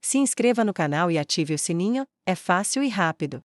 Se inscreva no canal e ative o sininho, é fácil e rápido.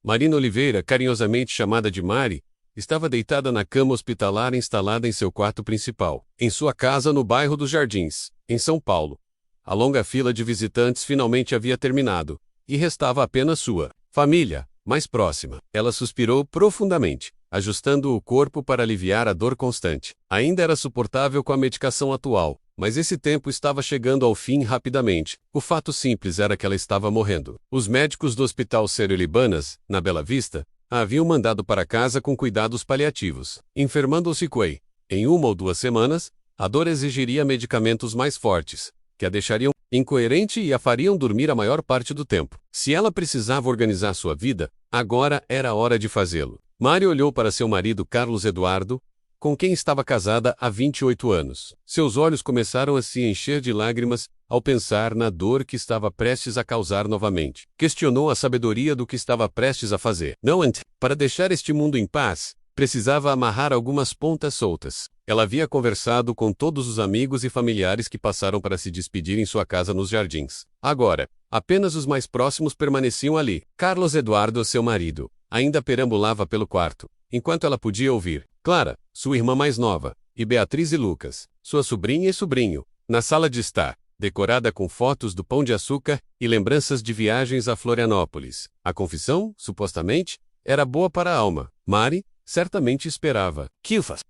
Marina Oliveira, carinhosamente chamada de Mari, estava deitada na cama hospitalar instalada em seu quarto principal, em sua casa no bairro dos Jardins, em São Paulo. A longa fila de visitantes finalmente havia terminado, e restava apenas sua família, mais próxima. Ela suspirou profundamente, ajustando o corpo para aliviar a dor constante. Ainda era suportável com a medicação atual, mas esse tempo estava chegando ao fim rapidamente. O fato simples era que ela estava morrendo. Os médicos do Hospital Sírio-Libanas, na Bela Vista, a haviam mandado para casa com cuidados paliativos, enfermando-se que, em 1 ou 2 semanas, a dor exigiria medicamentos mais fortes, que a deixariam incoerente e a fariam dormir a maior parte do tempo. Se ela precisava organizar sua vida, agora era a hora de fazê-lo. Mari olhou para seu marido Carlos Eduardo, com quem estava casada há 28 anos. Seus olhos começaram a se encher de lágrimas ao pensar na dor que estava prestes a causar novamente. Questionou a sabedoria do que estava prestes a fazer. Não, para deixar este mundo em paz, precisava amarrar algumas pontas soltas. Ela havia conversado com todos os amigos e familiares que passaram para se despedir em sua casa nos Jardins. Agora, apenas os mais próximos permaneciam ali. Carlos Eduardo, seu marido, ainda perambulava pelo quarto, enquanto ela podia ouvir Clara, sua irmã mais nova, e Beatriz e Lucas, sua sobrinha e sobrinho, na sala de estar, decorada com fotos do Pão de Açúcar e lembranças de viagens a Florianópolis. A confissão, supostamente, era boa para a alma. Mari certamente esperava.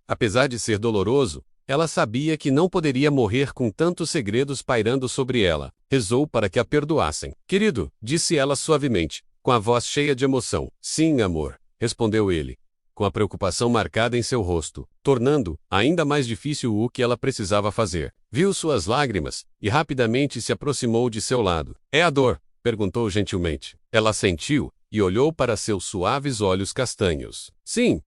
Apesar de ser doloroso, ela sabia que não poderia morrer com tantos segredos pairando sobre ela. Rezou para que a perdoassem. Querido, disse ela suavemente, com a voz cheia de emoção. Sim, amor, respondeu ele, com a preocupação marcada em seu rosto, tornando ainda mais difícil o que ela precisava fazer. Viu suas lágrimas e rapidamente se aproximou de seu lado. É a dor? Perguntou gentilmente. Ela sentiu e olhou para seus suaves olhos castanhos. Sim,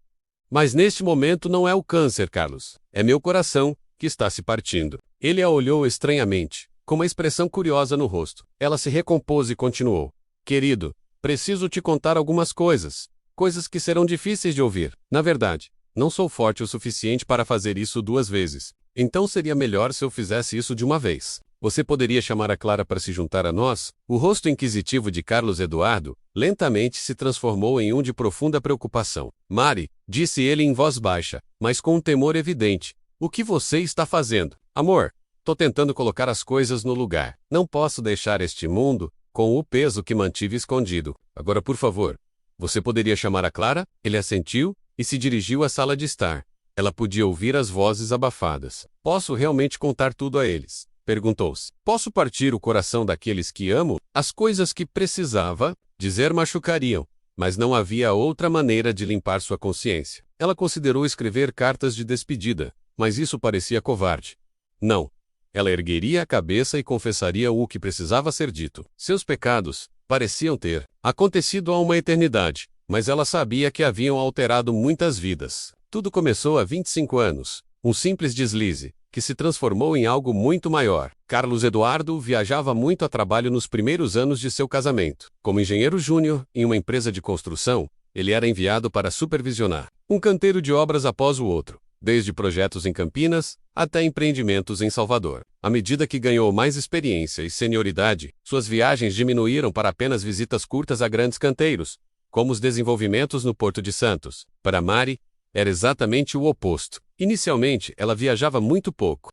mas neste momento não é o câncer, Carlos. É meu coração que está se partindo. Ele a olhou estranhamente, com uma expressão curiosa no rosto. Ela se recompôs e continuou. Querido, preciso te contar algumas coisas. Coisas que serão difíceis de ouvir. Na verdade, não sou forte o suficiente para fazer isso 2 vezes. Então seria melhor se eu fizesse isso de uma vez. Você poderia chamar a Clara para se juntar a nós? O rosto inquisitivo de Carlos Eduardo lentamente se transformou em um de profunda preocupação. Mari, disse ele em voz baixa, mas com um temor evidente. O que você está fazendo? Amor, tô tentando colocar as coisas no lugar. Não posso deixar este mundo com o peso que mantive escondido. Agora, por favor, você poderia chamar a Clara? Ele assentiu e se dirigiu à sala de estar. Ela podia ouvir as vozes abafadas. Posso realmente contar tudo a eles? Perguntou-se. Posso partir o coração daqueles que amo? As coisas que precisava dizer machucariam, mas não havia outra maneira de limpar sua consciência. Ela considerou escrever cartas de despedida, mas isso parecia covarde. Não. Ela ergueria a cabeça e confessaria o que precisava ser dito. Seus pecados pareciam ter acontecido há uma eternidade, mas ela sabia que haviam alterado muitas vidas. Tudo começou há 25 anos, um simples deslize, que se transformou em algo muito maior. Carlos Eduardo viajava muito a trabalho nos primeiros anos de seu casamento. Como engenheiro júnior em uma empresa de construção, ele era enviado para supervisionar um canteiro de obras após o outro, desde projetos em Campinas até empreendimentos em Salvador. À medida que ganhou mais experiência e senioridade, suas viagens diminuíram para apenas visitas curtas a grandes canteiros, como os desenvolvimentos no Porto de Santos. Para Mari, era exatamente o oposto. Inicialmente, ela viajava muito pouco.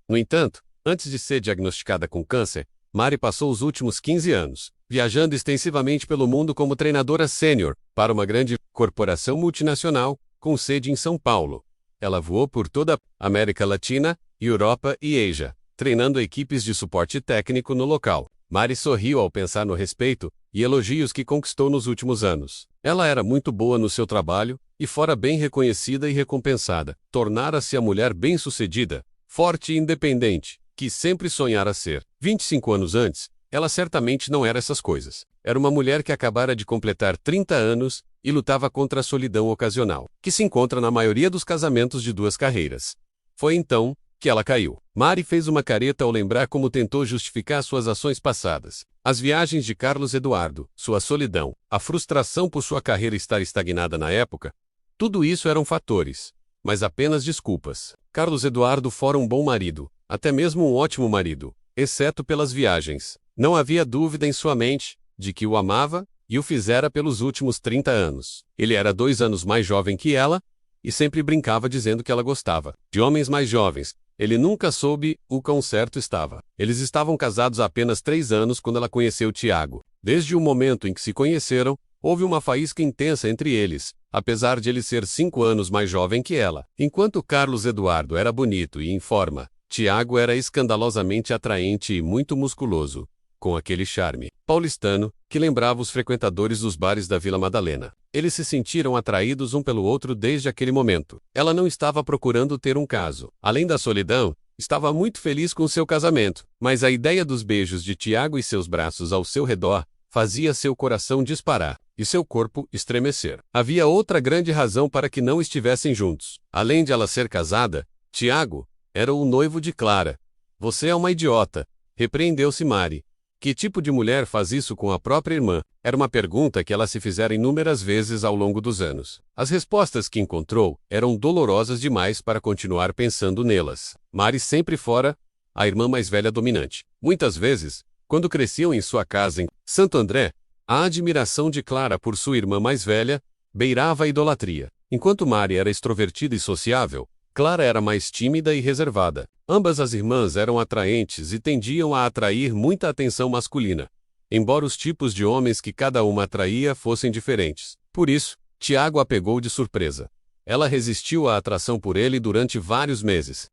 No entanto, antes de ser diagnosticada com câncer, Mari passou os últimos 15 anos viajando extensivamente pelo mundo como treinadora sênior para uma grande corporação multinacional com sede em São Paulo. Ela voou por toda a América Latina, Europa e Ásia, treinando equipes de suporte técnico no local. Mari sorriu ao pensar no respeito e elogios que conquistou nos últimos anos. Ela era muito boa no seu trabalho e fora bem reconhecida e recompensada. Tornara-se a mulher bem-sucedida, forte e independente, que sempre sonhara ser. 25 anos antes, ela certamente não era essas coisas. Era uma mulher que acabara de completar 30 anos e lutava contra a solidão ocasional, que se encontra na maioria dos casamentos de 2 carreiras. Foi então que ela caiu. Mari fez uma careta ao lembrar como tentou justificar suas ações passadas. As viagens de Carlos Eduardo, sua solidão, a frustração por sua carreira estar estagnada na época, tudo isso eram fatores, mas apenas desculpas. Carlos Eduardo fora um bom marido, até mesmo um ótimo marido, exceto pelas viagens. Não havia dúvida em sua mente de que o amava e o fizera pelos últimos 30 anos. Ele era 2 anos mais jovem que ela e sempre brincava dizendo que ela gostava de homens mais jovens. Ele nunca soube o quão certo estava. Eles estavam casados há apenas 3 anos quando ela conheceu Tiago. Desde o momento em que se conheceram, houve uma faísca intensa entre eles, apesar de ele ser 5 anos mais jovem que ela. Enquanto Carlos Eduardo era bonito e em forma, Tiago era escandalosamente atraente e muito musculoso, com aquele charme paulistano que lembrava os frequentadores dos bares da Vila Madalena. Eles se sentiram atraídos um pelo outro desde aquele momento. Ela não estava procurando ter um caso. Além da solidão, estava muito feliz com seu casamento, mas a ideia dos beijos de Tiago e seus braços ao seu redor fazia seu coração disparar e seu corpo estremecer. Havia outra grande razão para que não estivessem juntos. Além de ela ser casada, Tiago era o noivo de Clara. Você é uma idiota, repreendeu-se Mari. Que tipo de mulher faz isso com a própria irmã? Era uma pergunta que ela se fizera inúmeras vezes ao longo dos anos. As respostas que encontrou eram dolorosas demais para continuar pensando nelas. Mari sempre fora a irmã mais velha dominante. Muitas vezes, quando cresciam em sua casa em Santo André, a admiração de Clara por sua irmã mais velha beirava a idolatria. Enquanto Mari era extrovertida e sociável, Clara era mais tímida e reservada. Ambas as irmãs eram atraentes e tendiam a atrair muita atenção masculina, embora os tipos de homens que cada uma atraía fossem diferentes. Por isso, Tiago a pegou de surpresa. Ela resistiu à atração por ele durante vários meses.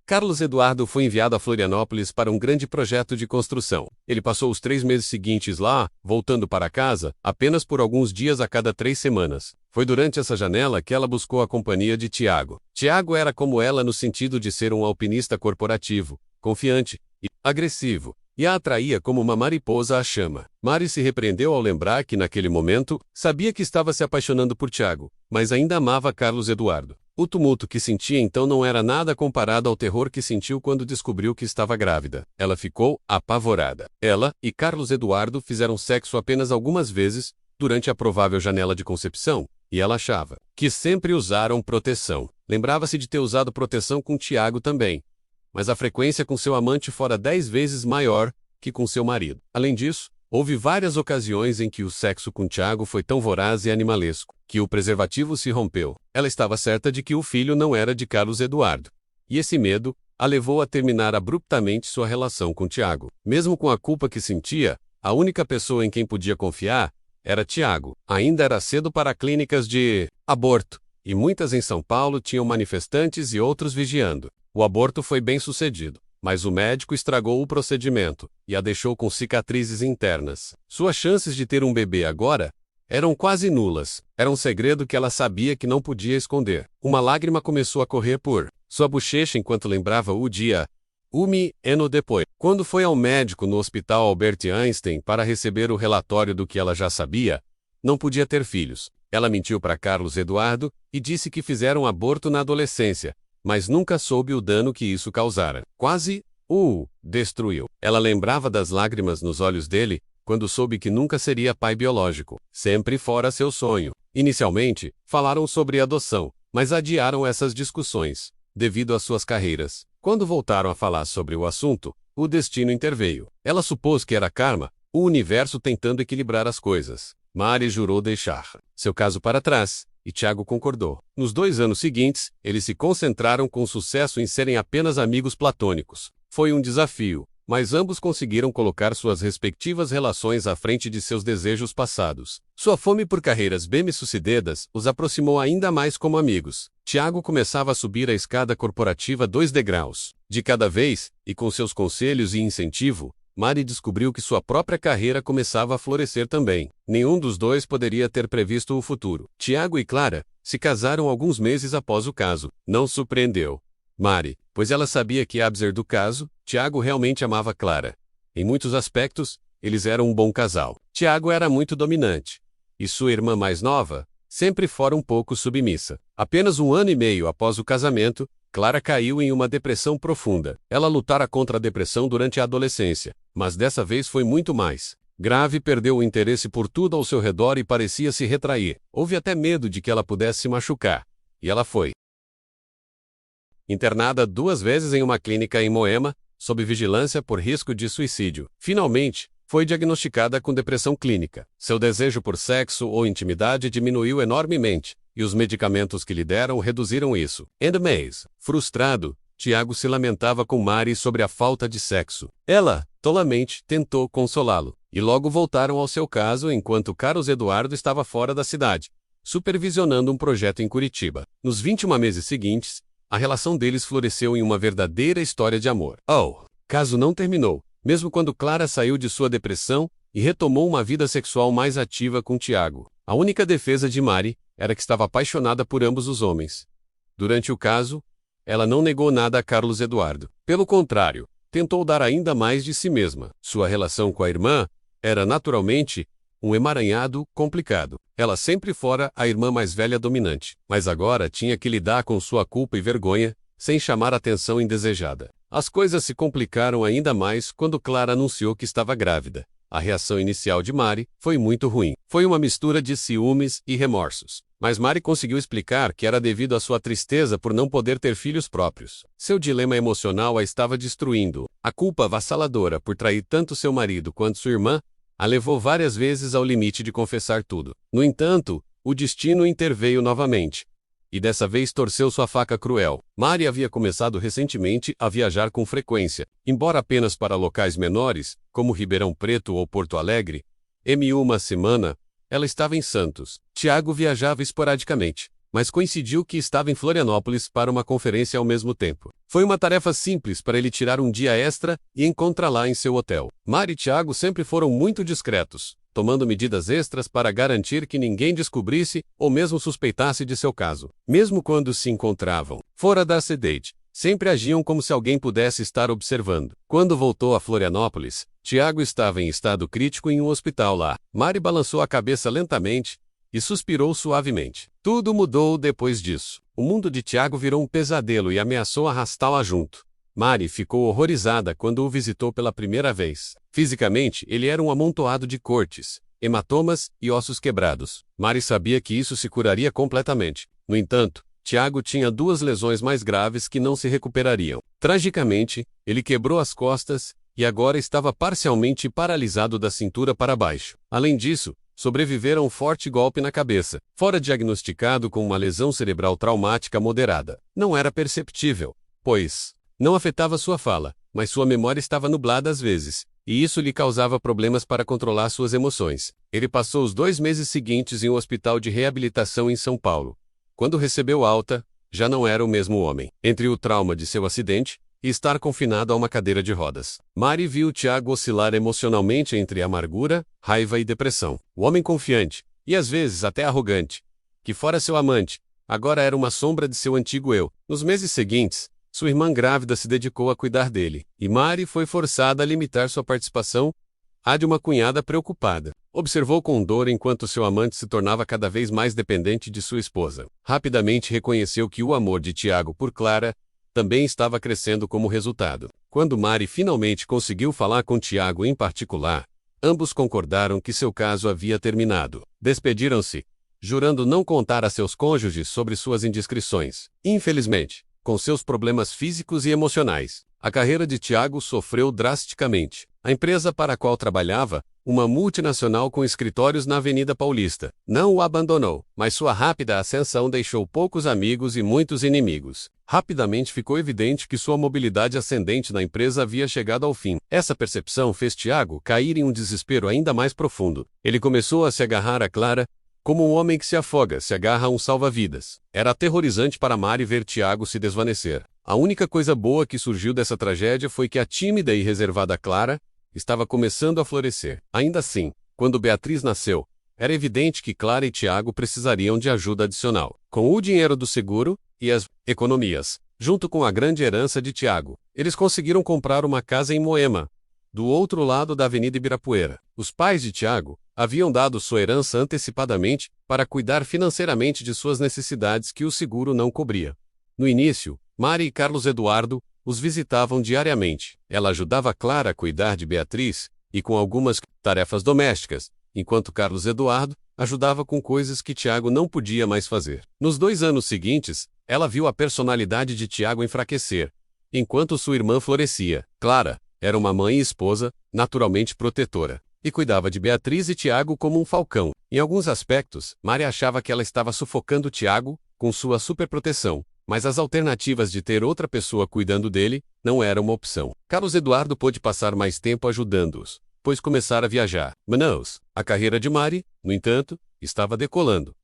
Carlos Eduardo foi enviado a Florianópolis para um grande projeto de construção. Ele passou os 3 meses seguintes lá, voltando para casa, apenas por alguns dias a cada 3 semanas. Foi durante essa janela que ela buscou a companhia de Tiago. Tiago era como ela no sentido de ser um alpinista corporativo, confiante e agressivo, e a atraía como uma mariposa à chama. Mari se repreendeu ao lembrar que naquele momento, sabia que estava se apaixonando por Tiago, mas ainda amava Carlos Eduardo. O tumulto que sentia então não era nada comparado ao terror que sentiu quando descobriu que estava grávida. Ela ficou apavorada. Ela e Carlos Eduardo fizeram sexo apenas algumas vezes, durante a provável janela de concepção, e ela achava que sempre usaram proteção. Lembrava-se de ter usado proteção com Tiago também, mas a frequência com seu amante fora 10 vezes maior que com seu marido. Além disso, houve várias ocasiões em que o sexo com Tiago foi tão voraz e animalesco que o preservativo se rompeu. Ela estava certa de que o filho não era de Carlos Eduardo, e esse medo a levou a terminar abruptamente sua relação com Tiago. Mesmo com a culpa que sentia, a única pessoa em quem podia confiar era Tiago. Ainda era cedo para clínicas de aborto, e muitas em São Paulo tinham manifestantes e outros vigiando. O aborto foi bem sucedido, mas o médico estragou o procedimento e a deixou com cicatrizes internas. Suas chances de ter um bebê agora eram quase nulas. Era um segredo que ela sabia que não podia esconder. Uma lágrima começou a correr por sua bochecha enquanto lembrava o dia. Ano depois, quando foi ao médico no Hospital Albert Einstein para receber o relatório do que ela já sabia, não podia ter filhos. Ela mentiu para Carlos Eduardo e disse que fizeram aborto na adolescência, mas nunca soube o dano que isso causara. Quase o destruiu. Ela lembrava das lágrimas nos olhos dele quando soube que nunca seria pai biológico. Sempre fora seu sonho. Inicialmente, falaram sobre adoção, mas adiaram essas discussões devido às suas carreiras. Quando voltaram a falar sobre o assunto, o destino interveio. Ela supôs que era karma, o universo tentando equilibrar as coisas. Mari jurou deixar seu caso para trás, e Tiago concordou. Nos 2 anos seguintes, eles se concentraram com sucesso em serem apenas amigos platônicos. Foi um desafio, mas ambos conseguiram colocar suas respectivas relações à frente de seus desejos passados. Sua fome por carreiras bem-sucedidas os aproximou ainda mais como amigos. Tiago começava a subir a escada corporativa 2 degraus de cada vez, e com seus conselhos e incentivo, Mari descobriu que sua própria carreira começava a florescer também. Nenhum dos dois poderia ter previsto o futuro. Tiago e Clara se casaram alguns meses após o caso. Não surpreendeu Mari, pois ela sabia que, apesar do caso, Tiago realmente amava Clara. Em muitos aspectos, eles eram um bom casal. Tiago era muito dominante, e sua irmã mais nova sempre fora um pouco submissa. Apenas 1 ano e meio após o casamento, Clara caiu em uma depressão profunda. Ela lutara contra a depressão durante a adolescência, mas dessa vez foi muito mais grave. Perdeu o interesse por tudo ao seu redor e parecia se retrair. Houve até medo de que ela pudesse se machucar. E ela foi internada 2 vezes em uma clínica em Moema, sob vigilância por risco de suicídio. Finalmente, foi diagnosticada com depressão clínica. Seu desejo por sexo ou intimidade diminuiu enormemente, e os medicamentos que lhe deram reduziram isso. Mês. Frustrado, Tiago se lamentava com Mari sobre a falta de sexo. Ela, tolamente, tentou consolá-lo, e logo voltaram ao seu caso enquanto Carlos Eduardo estava fora da cidade, supervisionando um projeto em Curitiba. Nos 21 meses seguintes, a relação deles floresceu em uma verdadeira história de amor. O caso não terminou, mesmo quando Clara saiu de sua depressão e retomou uma vida sexual mais ativa com Tiago. A única defesa de Mari era que estava apaixonada por ambos os homens. Durante o caso, ela não negou nada a Carlos Eduardo. Pelo contrário, tentou dar ainda mais de si mesma. Sua relação com a irmã era, naturalmente, um emaranhado complicado. Ela sempre fora a irmã mais velha dominante, mas agora tinha que lidar com sua culpa e vergonha, sem chamar atenção indesejada. As coisas se complicaram ainda mais quando Clara anunciou que estava grávida. A reação inicial de Mari foi muito ruim. Foi uma mistura de ciúmes e remorsos. Mas Mari conseguiu explicar que era devido à sua tristeza por não poder ter filhos próprios. Seu dilema emocional a estava destruindo. A culpa avassaladora por trair tanto seu marido quanto sua irmã a levou várias vezes ao limite de confessar tudo. No entanto, o destino interveio novamente. E dessa vez torceu sua faca cruel. Mari havia começado recentemente a viajar com frequência, embora apenas para locais menores, como Ribeirão Preto ou Porto Alegre. Em uma semana, ela estava em Santos. Tiago viajava esporadicamente, mas coincidiu que estava em Florianópolis para uma conferência ao mesmo tempo. Foi uma tarefa simples para ele tirar um dia extra e encontrá-la em seu hotel. Mari e Tiago sempre foram muito discretos, tomando medidas extras para garantir que ninguém descobrisse ou mesmo suspeitasse de seu caso. Mesmo quando se encontravam fora da cidade, sempre agiam como se alguém pudesse estar observando. Quando voltou a Florianópolis, Tiago estava em estado crítico em um hospital lá. Mari balançou a cabeça lentamente e suspirou suavemente. Tudo mudou depois disso. O mundo de Tiago virou um pesadelo e ameaçou arrastá-la junto. Mari ficou horrorizada quando o visitou pela primeira vez. Fisicamente, ele era um amontoado de cortes, hematomas e ossos quebrados. Mari sabia que isso se curaria completamente. No entanto, Tiago tinha 2 lesões mais graves que não se recuperariam. Tragicamente, ele quebrou as costas e agora estava parcialmente paralisado da cintura para baixo. Além disso, sobrevivera a um forte golpe na cabeça, fora diagnosticado com uma lesão cerebral traumática moderada. Não era perceptível, pois não afetava sua fala, mas sua memória estava nublada às vezes, e isso lhe causava problemas para controlar suas emoções. Ele passou os 2 meses seguintes em um hospital de reabilitação em São Paulo. Quando recebeu alta, já não era o mesmo homem. Entre o trauma de seu acidente e estar confinado a uma cadeira de rodas, Mari viu Tiago oscilar emocionalmente entre amargura, raiva e depressão. O homem confiante, e às vezes até arrogante, que fora seu amante, agora era uma sombra de seu antigo eu. Nos meses seguintes, sua irmã grávida se dedicou a cuidar dele, e Mari foi forçada a limitar sua participação à de uma cunhada preocupada. Observou com dor enquanto seu amante se tornava cada vez mais dependente de sua esposa. Rapidamente reconheceu que o amor de Tiago por Clara também estava crescendo como resultado. Quando Mari finalmente conseguiu falar com Tiago em particular, ambos concordaram que seu caso havia terminado. Despediram-se, jurando não contar a seus cônjuges sobre suas indiscrições. Infelizmente, com seus problemas físicos e emocionais, a carreira de Tiago sofreu drasticamente. A empresa para a qual trabalhava, uma multinacional com escritórios na Avenida Paulista, não o abandonou, mas sua rápida ascensão deixou poucos amigos e muitos inimigos. Rapidamente ficou evidente que sua mobilidade ascendente na empresa havia chegado ao fim. Essa percepção fez Tiago cair em um desespero ainda mais profundo. Ele começou a se agarrar a Clara, como um homem que se afoga se agarra a um salva-vidas. Era aterrorizante para Mari ver Tiago se desvanecer. A única coisa boa que surgiu dessa tragédia foi que a tímida e reservada Clara estava começando a florescer. Ainda assim, quando Beatriz nasceu, era evidente que Clara e Tiago precisariam de ajuda adicional. Com o dinheiro do seguro e as economias, junto com a grande herança de Tiago, eles conseguiram comprar uma casa em Moema, do outro lado da Avenida Ibirapuera. Os pais de Tiago haviam dado sua herança antecipadamente para cuidar financeiramente de suas necessidades que o seguro não cobria. No início, Mari e Carlos Eduardo os visitavam diariamente. Ela ajudava Clara a cuidar de Beatriz e com algumas tarefas domésticas, enquanto Carlos Eduardo ajudava com coisas que Tiago não podia mais fazer. Nos 2 anos seguintes, ela viu a personalidade de Tiago enfraquecer, enquanto sua irmã florescia. Clara era uma mãe e esposa, naturalmente protetora, e cuidava de Beatriz e Tiago como um falcão. Em alguns aspectos, Mari achava que ela estava sufocando Tiago com sua superproteção, mas as alternativas de ter outra pessoa cuidando dele não era uma opção. Carlos Eduardo pôde passar mais tempo ajudando-os, pois começara a viajar. Manaus. A carreira de Mari, no entanto, estava decolando.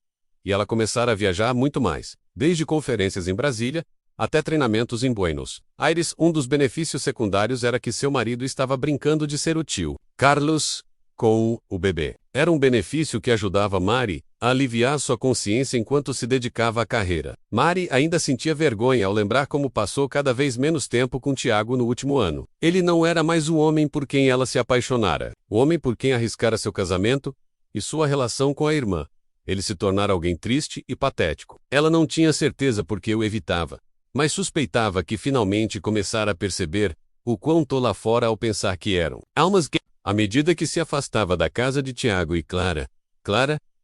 E ela começara a viajar muito mais, desde conferências em Brasília até treinamentos em Buenos Aires. Um dos benefícios secundários era que seu marido estava brincando de ser o tio Carlos com o bebê. Era um benefício que ajudava Mari a aliviar sua consciência enquanto se dedicava à carreira. Mari ainda sentia vergonha ao lembrar como passou cada vez menos tempo com Tiago no último ano. Ele não era mais o homem por quem ela se apaixonara, o homem por quem arriscara seu casamento e sua relação com a irmã. Ele se tornara alguém triste e patético. Ela não tinha certeza por que o evitava, mas suspeitava que finalmente começara a perceber o quão tola fora ao pensar que eram almas que, à medida que se afastava da casa de Tiago e Clara,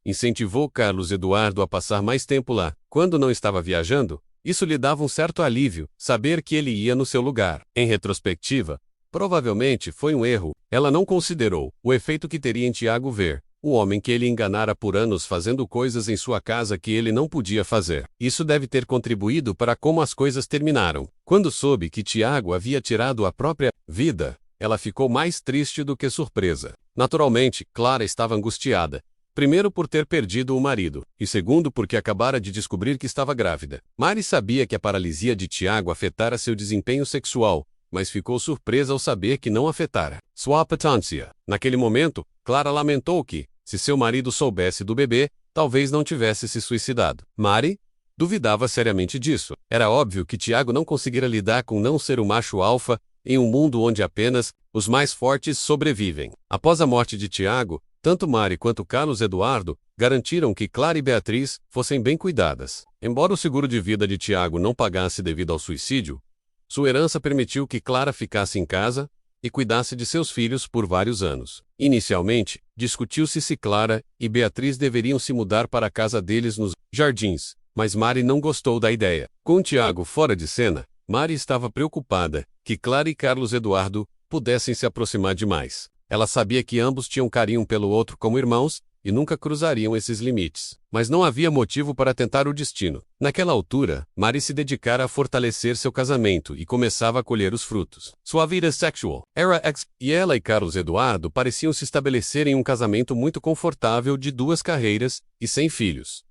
incentivou Carlos Eduardo a passar mais tempo lá. Quando não estava viajando, isso lhe dava um certo alívio, saber que ele ia no seu lugar. Em retrospectiva, provavelmente foi um erro. Ela não considerou o efeito que teria em Tiago ver o homem que ele enganara por anos fazendo coisas em sua casa que ele não podia fazer. Isso deve ter contribuído para como as coisas terminaram. Quando soube que Tiago havia tirado a própria vida, ela ficou mais triste do que surpresa. Naturalmente, Clara estava angustiada. Primeiro por ter perdido o marido, e segundo porque acabara de descobrir que estava grávida. Mari sabia que a paralisia de Tiago afetara seu desempenho sexual, mas ficou surpresa ao saber que não afetara sua apetência. Naquele momento, Clara lamentou que, se seu marido soubesse do bebê, talvez não tivesse se suicidado. Mari duvidava seriamente disso. Era óbvio que Tiago não conseguira lidar com não ser o macho alfa em um mundo onde apenas os mais fortes sobrevivem. Após a morte de Tiago, tanto Mari quanto Carlos Eduardo garantiram que Clara e Beatriz fossem bem cuidadas. Embora o seguro de vida de Tiago não pagasse devido ao suicídio, sua herança permitiu que Clara ficasse em casa e cuidasse de seus filhos por vários anos. Inicialmente, discutiu-se se Clara e Beatriz deveriam se mudar para a casa deles nos Jardins, mas Mari não gostou da ideia. Com Tiago fora de cena, Mari estava preocupada que Clara e Carlos Eduardo pudessem se aproximar demais. Ela sabia que ambos tinham carinho pelo outro como irmãos e nunca cruzariam esses limites. Mas não havia motivo para tentar o destino. Naquela altura, Mari se dedicara a fortalecer seu casamento e começava a colher os frutos. Sua vida sexual era e ela e Carlos Eduardo pareciam se estabelecer em um casamento muito confortável de 2 carreiras e sem filhos.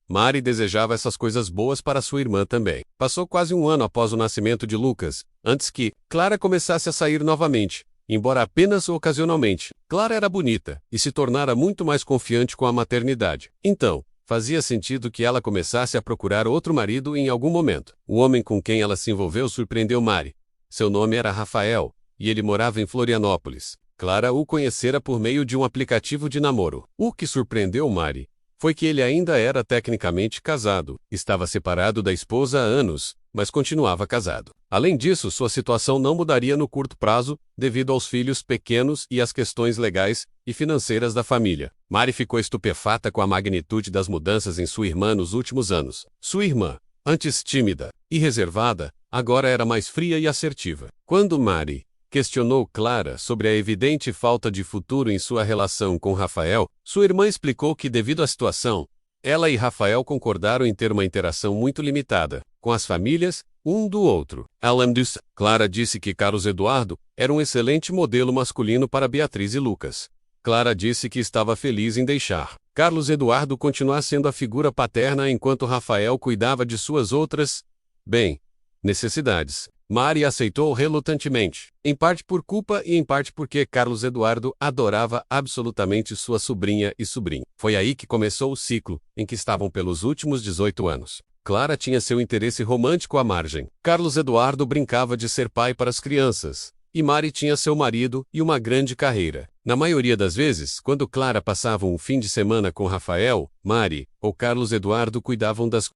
Mari desejava essas coisas boas para sua irmã também. Passou quase um ano após o nascimento de Lucas, antes que Clara começasse a sair novamente. Embora apenas ocasionalmente, Clara era bonita e se tornara muito mais confiante com a maternidade. Então, fazia sentido que ela começasse a procurar outro marido em algum momento. O homem com quem ela se envolveu surpreendeu Mari. Seu nome era Rafael, e ele morava em Florianópolis. Clara o conhecera por meio de um aplicativo de namoro. O que surpreendeu Mari foi que ele ainda era tecnicamente casado. Estava separado da esposa há anos, mas continuava casado. Além disso, sua situação não mudaria no curto prazo, devido aos filhos pequenos e às questões legais e financeiras da família. Mari ficou estupefata com a magnitude das mudanças em sua irmã nos últimos anos. Sua irmã, antes tímida e reservada, agora era mais fria e assertiva. Quando Mari questionou Clara sobre a evidente falta de futuro em sua relação com Rafael, sua irmã explicou que, devido à situação, ela e Rafael concordaram em ter uma interação muito limitada com as famílias, um do outro. Além disso, Clara disse que Carlos Eduardo era um excelente modelo masculino para Beatriz e Lucas. Clara disse que estava feliz em deixar Carlos Eduardo continuar sendo a figura paterna enquanto Rafael cuidava de suas outras, necessidades. Mari aceitou relutantemente, em parte por culpa e em parte porque Carlos Eduardo adorava absolutamente sua sobrinha e sobrinho. Foi aí que começou o ciclo, em que estavam pelos últimos 18 anos. Clara tinha seu interesse romântico à margem. Carlos Eduardo brincava de ser pai para as crianças, e Mari tinha seu marido e uma grande carreira. Na maioria das vezes, quando Clara passava um fim de semana com Rafael, Mari ou Carlos Eduardo cuidavam das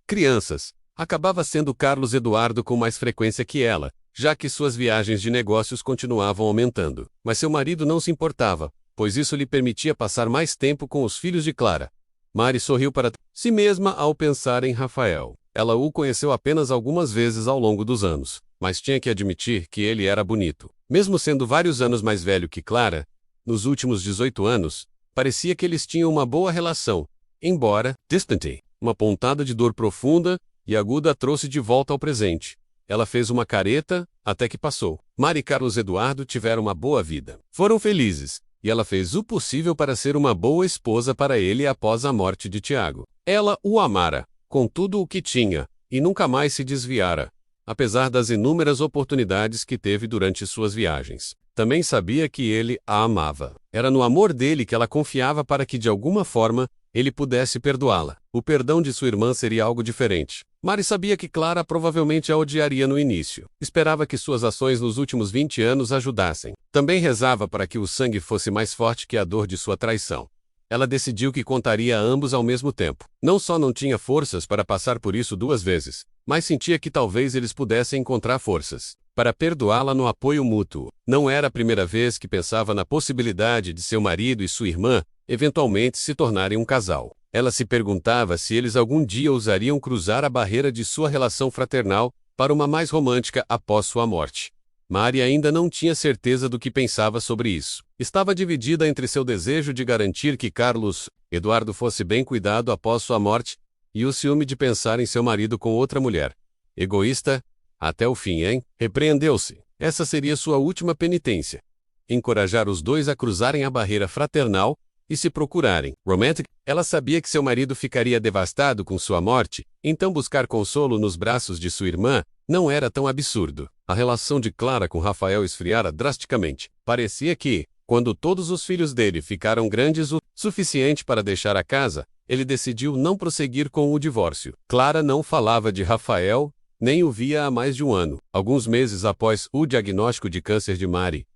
crianças. Acabava sendo Carlos Eduardo com mais frequência que ela, já que suas viagens de negócios continuavam aumentando. Mas seu marido não se importava, pois isso lhe permitia passar mais tempo com os filhos de Clara. Mari sorriu para si mesma ao pensar em Rafael. Ela o conheceu apenas algumas vezes ao longo dos anos, mas tinha que admitir que ele era bonito. Mesmo sendo vários anos mais velho que Clara, nos últimos 18 anos, parecia que eles tinham uma boa relação, embora, distante, uma pontada de dor profunda e aguda a trouxe de volta ao presente. Ela fez uma careta, até que passou. Mari e Carlos Eduardo tiveram uma boa vida. Foram felizes, e ela fez o possível para ser uma boa esposa para ele após a morte de Tiago. Ela o amara, com tudo o que tinha, e nunca mais se desviara, apesar das inúmeras oportunidades que teve durante suas viagens. Também sabia que ele a amava. Era no amor dele que ela confiava para que de alguma forma ele pudesse perdoá-la. O perdão de sua irmã seria algo diferente. Mari sabia que Clara provavelmente a odiaria no início. Esperava que suas ações nos últimos 20 anos ajudassem. Também rezava para que o sangue fosse mais forte que a dor de sua traição. Ela decidiu que contaria a ambos ao mesmo tempo. Não só não tinha forças para passar por isso 2 vezes, mas sentia que talvez eles pudessem encontrar forças para perdoá-la no apoio mútuo. Não era a primeira vez que pensava na possibilidade de seu marido e sua irmã eventualmente se tornarem um casal. Ela se perguntava se eles algum dia ousariam cruzar a barreira de sua relação fraternal para uma mais romântica após sua morte. Mari ainda não tinha certeza do que pensava sobre isso. Estava dividida entre seu desejo de garantir que Carlos Eduardo fosse bem cuidado após sua morte e o ciúme de pensar em seu marido com outra mulher. Egoísta, até o fim, hein? Repreendeu-se. Essa seria sua última penitência. Encorajar os dois a cruzarem a barreira fraternal e se procurarem. Romantic, ela sabia que seu marido ficaria devastado com sua morte, então buscar consolo nos braços de sua irmã não era tão absurdo. A relação de Clara com Rafael esfriara drasticamente. Parecia que, quando todos os filhos dele ficaram grandes o suficiente para deixar a casa, ele decidiu não prosseguir com o divórcio. Clara não falava de Rafael, nem o via há mais de um ano, alguns meses após o diagnóstico de câncer de Mari.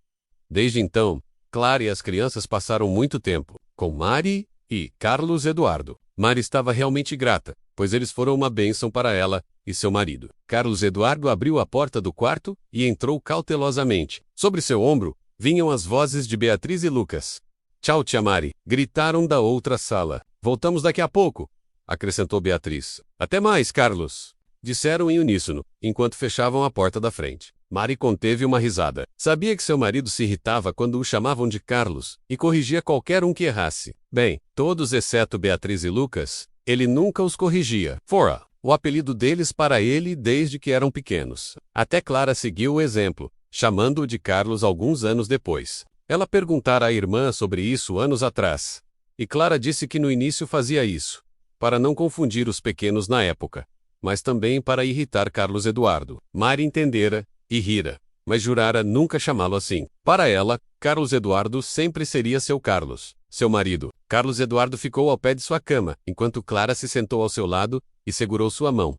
Desde então, Clara e as crianças passaram muito tempo com Mari e Carlos Eduardo. Mari estava realmente grata, pois eles foram uma bênção para ela e seu marido. Carlos Eduardo abriu a porta do quarto e entrou cautelosamente. Sobre seu ombro, vinham as vozes de Beatriz e Lucas. "Tchau, tia Mari", gritaram da outra sala. "Voltamos daqui a pouco", acrescentou Beatriz. "Até mais, Carlos", disseram em uníssono, enquanto fechavam a porta da frente. Mari conteve uma risada. Sabia que seu marido se irritava quando o chamavam de Carlos, e corrigia qualquer um que errasse. Bem, todos exceto Beatriz e Lucas, ele nunca os corrigia. Fora o apelido deles para ele desde que eram pequenos. Até Clara seguiu o exemplo, chamando-o de Carlos alguns anos depois. Ela perguntara à irmã sobre isso anos atrás, e Clara disse que no início fazia isso, para não confundir os pequenos na época, mas também para irritar Carlos Eduardo. Mari entendera e rira, mas jurara nunca chamá-lo assim. Para ela, Carlos Eduardo sempre seria seu Carlos, seu marido. Carlos Eduardo ficou ao pé de sua cama, enquanto Clara se sentou ao seu lado e segurou sua mão.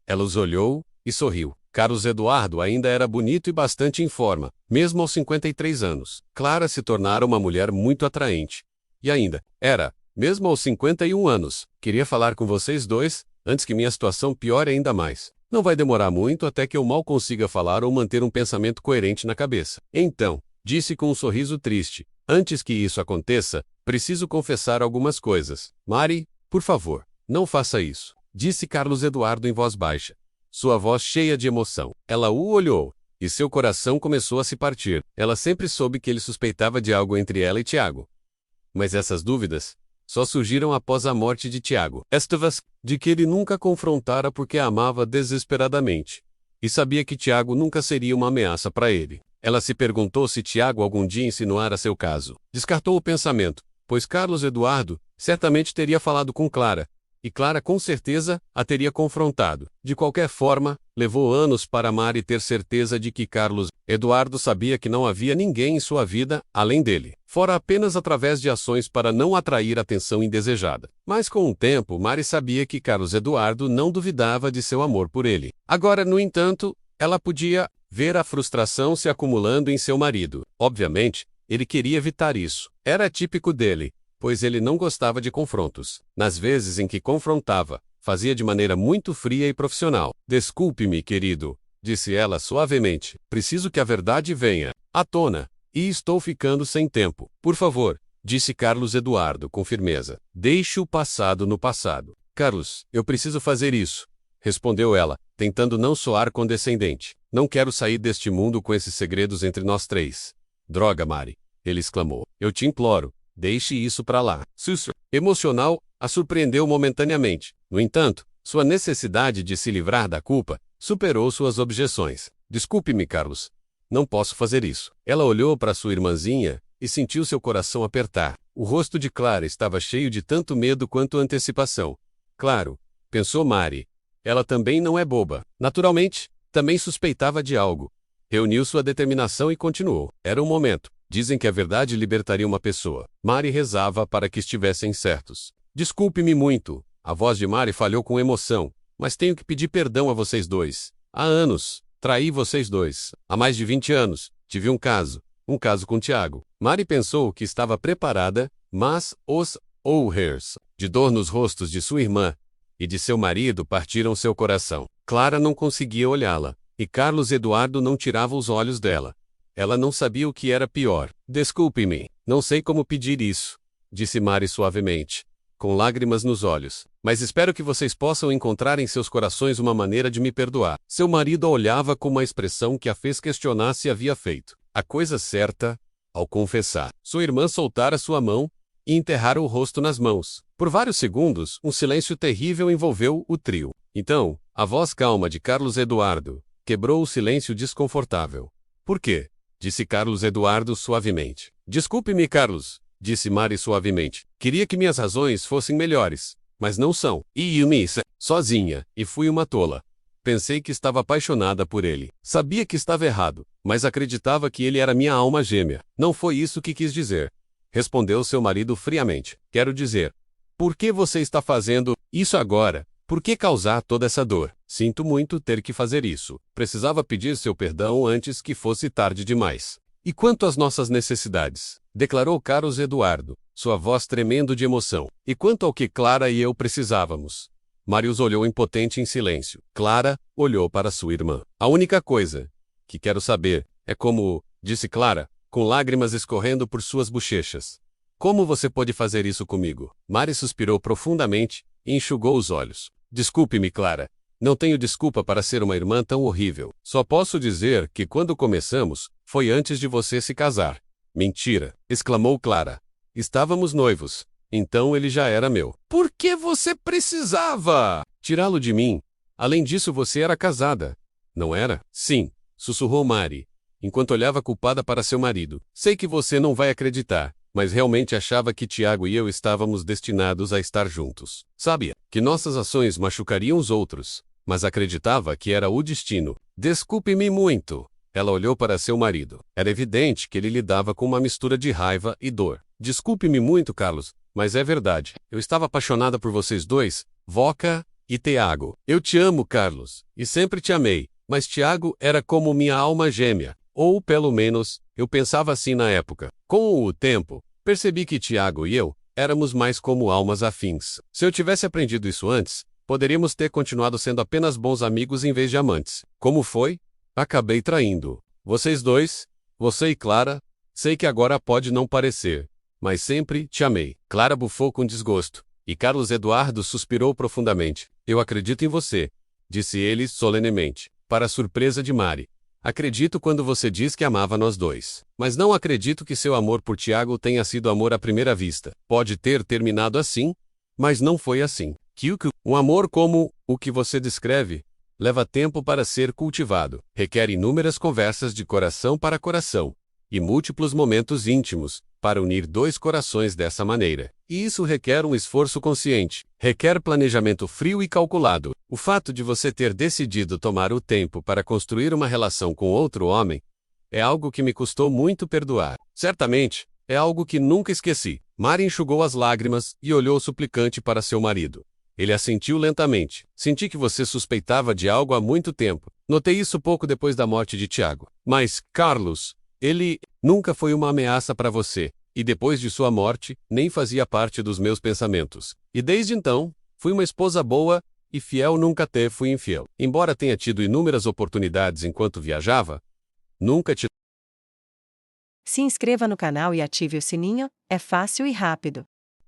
Ela os olhou e sorriu. Carlos Eduardo ainda era bonito e bastante em forma, mesmo aos 53 anos. Clara se tornara uma mulher muito atraente. E ainda, era, mesmo aos 51 anos, queria falar com vocês dois, antes que minha situação piore ainda mais. Não vai demorar muito até que eu mal consiga falar ou manter um pensamento coerente na cabeça. Então, disse com um sorriso triste, antes que isso aconteça, preciso confessar algumas coisas. Mari, por favor, não faça isso, disse Carlos Eduardo em voz baixa, sua voz cheia de emoção. Ela o olhou, e seu coração começou a se partir. Ela sempre soube que ele suspeitava de algo entre ela e Tiago. Mas essas dúvidas só surgiram após a morte de Tiago. Estavas, de que ele nunca confrontara porque a amava desesperadamente. E sabia que Tiago nunca seria uma ameaça para ele. Ela se perguntou se Tiago algum dia insinuara seu caso. Descartou o pensamento, pois Carlos Eduardo certamente teria falado com Clara, e Clara com certeza a teria confrontado. De qualquer forma, levou anos para Mari ter certeza de que Carlos Eduardo sabia que não havia ninguém em sua vida, além dele, fora apenas através de ações para não atrair atenção indesejada. Mas com o tempo, Mari sabia que Carlos Eduardo não duvidava de seu amor por ele. Agora, no entanto, ela podia ver a frustração se acumulando em seu marido. Obviamente, ele queria evitar isso. Era típico dele, pois ele não gostava de confrontos. Nas vezes em que confrontava, fazia de maneira muito fria e profissional. "Desculpe-me, querido", disse ela suavemente. "Preciso que a verdade venha à tona, e estou ficando sem tempo. Por favor", disse Carlos Eduardo com firmeza. "Deixe o passado no passado." "Carlos, eu preciso fazer isso", respondeu ela, tentando não soar condescendente. Não quero sair deste mundo com esses segredos entre nós três. Droga, Mari, ele exclamou. Eu te imploro, deixe isso pra lá. Sussurro emocional a surpreendeu momentaneamente. No entanto, sua necessidade de se livrar da culpa superou suas objeções. Desculpe-me, Carlos. Não posso fazer isso. Ela olhou para sua irmãzinha e sentiu seu coração apertar. O rosto de Clara estava cheio de tanto medo quanto antecipação. Claro, pensou Mari. Ela também não é boba. Naturalmente, também suspeitava de algo. Reuniu sua determinação e continuou. Era o momento. Dizem que a verdade libertaria uma pessoa. Mari rezava para que estivessem certos. Desculpe-me muito. A voz de Mari falhou com emoção. Mas tenho que pedir perdão a vocês dois. Há anos, traí vocês dois. Há mais de 20 anos, tive um caso com Tiago. Mari pensou que estava preparada, mas os horrores de dor nos rostos de sua irmã e de seu marido partiram seu coração. Clara não conseguia olhá-la, e Carlos Eduardo não tirava os olhos dela. Ela não sabia o que era pior. Desculpe-me, não sei como pedir isso, disse Mari suavemente, com lágrimas nos olhos. Mas espero que vocês possam encontrar em seus corações uma maneira de me perdoar. Seu marido a olhava com uma expressão que a fez questionar se havia feito a coisa certa ao confessar. Sua irmã soltara sua mão e enterrara o rosto nas mãos. Por vários segundos, um silêncio terrível envolveu o trio. Então, a voz calma de Carlos Eduardo quebrou o silêncio desconfortável. Por quê? Disse Carlos Eduardo suavemente. Desculpe-me, Carlos, disse Mari suavemente. Queria que minhas razões fossem melhores, mas não são. E eu me sozinha, e fui uma tola. Pensei que estava apaixonada por ele. Sabia que estava errado, mas acreditava que ele era minha alma gêmea. Não foi isso que quis dizer, respondeu seu marido friamente. Quero dizer, por que você está fazendo isso agora? Por que causar toda essa dor? Sinto muito ter que fazer isso. Precisava pedir seu perdão antes que fosse tarde demais. E quanto às nossas necessidades? Declarou Carlos Eduardo, sua voz tremendo de emoção. E quanto ao que Clara e eu precisávamos? Marius olhou impotente em silêncio. Clara olhou para sua irmã. A única coisa que quero saber é como, disse Clara, com lágrimas escorrendo por suas bochechas. Como você pode fazer isso comigo? Mari suspirou profundamente e enxugou os olhos. Desculpe-me, Clara. Não tenho desculpa para ser uma irmã tão horrível. Só posso dizer que quando começamos, foi antes de você se casar. Mentira! Exclamou Clara. Estávamos noivos. Então ele já era meu. Por que você precisava tirá-lo de mim? Além disso, você era casada. Não era? Sim, sussurrou Mari, enquanto olhava culpada para seu marido. Sei que você não vai acreditar, mas realmente achava que Tiago e eu estávamos destinados a estar juntos. Sabia que nossas ações machucariam os outros, mas acreditava que era o destino. Desculpe-me muito. Ela olhou para seu marido. Era evidente que ele lidava com uma mistura de raiva e dor. Desculpe-me muito, Carlos, mas é verdade. Eu estava apaixonada por vocês dois, Voca e Tiago. Eu te amo, Carlos, e sempre te amei, mas Tiago era como minha alma gêmea. Ou, pelo menos, eu pensava assim na época. Com o tempo, percebi que Tiago e eu éramos mais como almas afins. Se eu tivesse aprendido isso antes, poderíamos ter continuado sendo apenas bons amigos em vez de amantes. Como foi? Acabei traindo vocês dois, você e Clara. Sei que agora pode não parecer, mas sempre te amei. Clara bufou com desgosto, e Carlos Eduardo suspirou profundamente. Eu acredito em você, disse ele solenemente, para a surpresa de Mari. Acredito quando você diz que amava nós dois. Mas não acredito que seu amor por Tiago tenha sido amor à primeira vista. Pode ter terminado assim, mas não foi assim. Um amor como o que você descreve leva tempo para ser cultivado, requer inúmeras conversas de coração para coração, e múltiplos momentos íntimos, para unir dois corações dessa maneira. E isso requer um esforço consciente, requer planejamento frio e calculado. O fato de você ter decidido tomar o tempo para construir uma relação com outro homem é algo que me custou muito perdoar. Certamente, é algo que nunca esqueci. Mari enxugou as lágrimas e olhou suplicante para seu marido. Ele assentiu lentamente. Senti que você suspeitava de algo há muito tempo. Notei isso pouco depois da morte de Tiago. Mas, Carlos, ele nunca foi uma ameaça para você, e depois de sua morte, nem fazia parte dos meus pensamentos. E desde então, fui uma esposa boa e fiel, nunca te fui infiel. Embora tenha tido inúmeras oportunidades enquanto viajava, nunca te... Se inscreva no canal e ative o sininho, é fácil e rápido.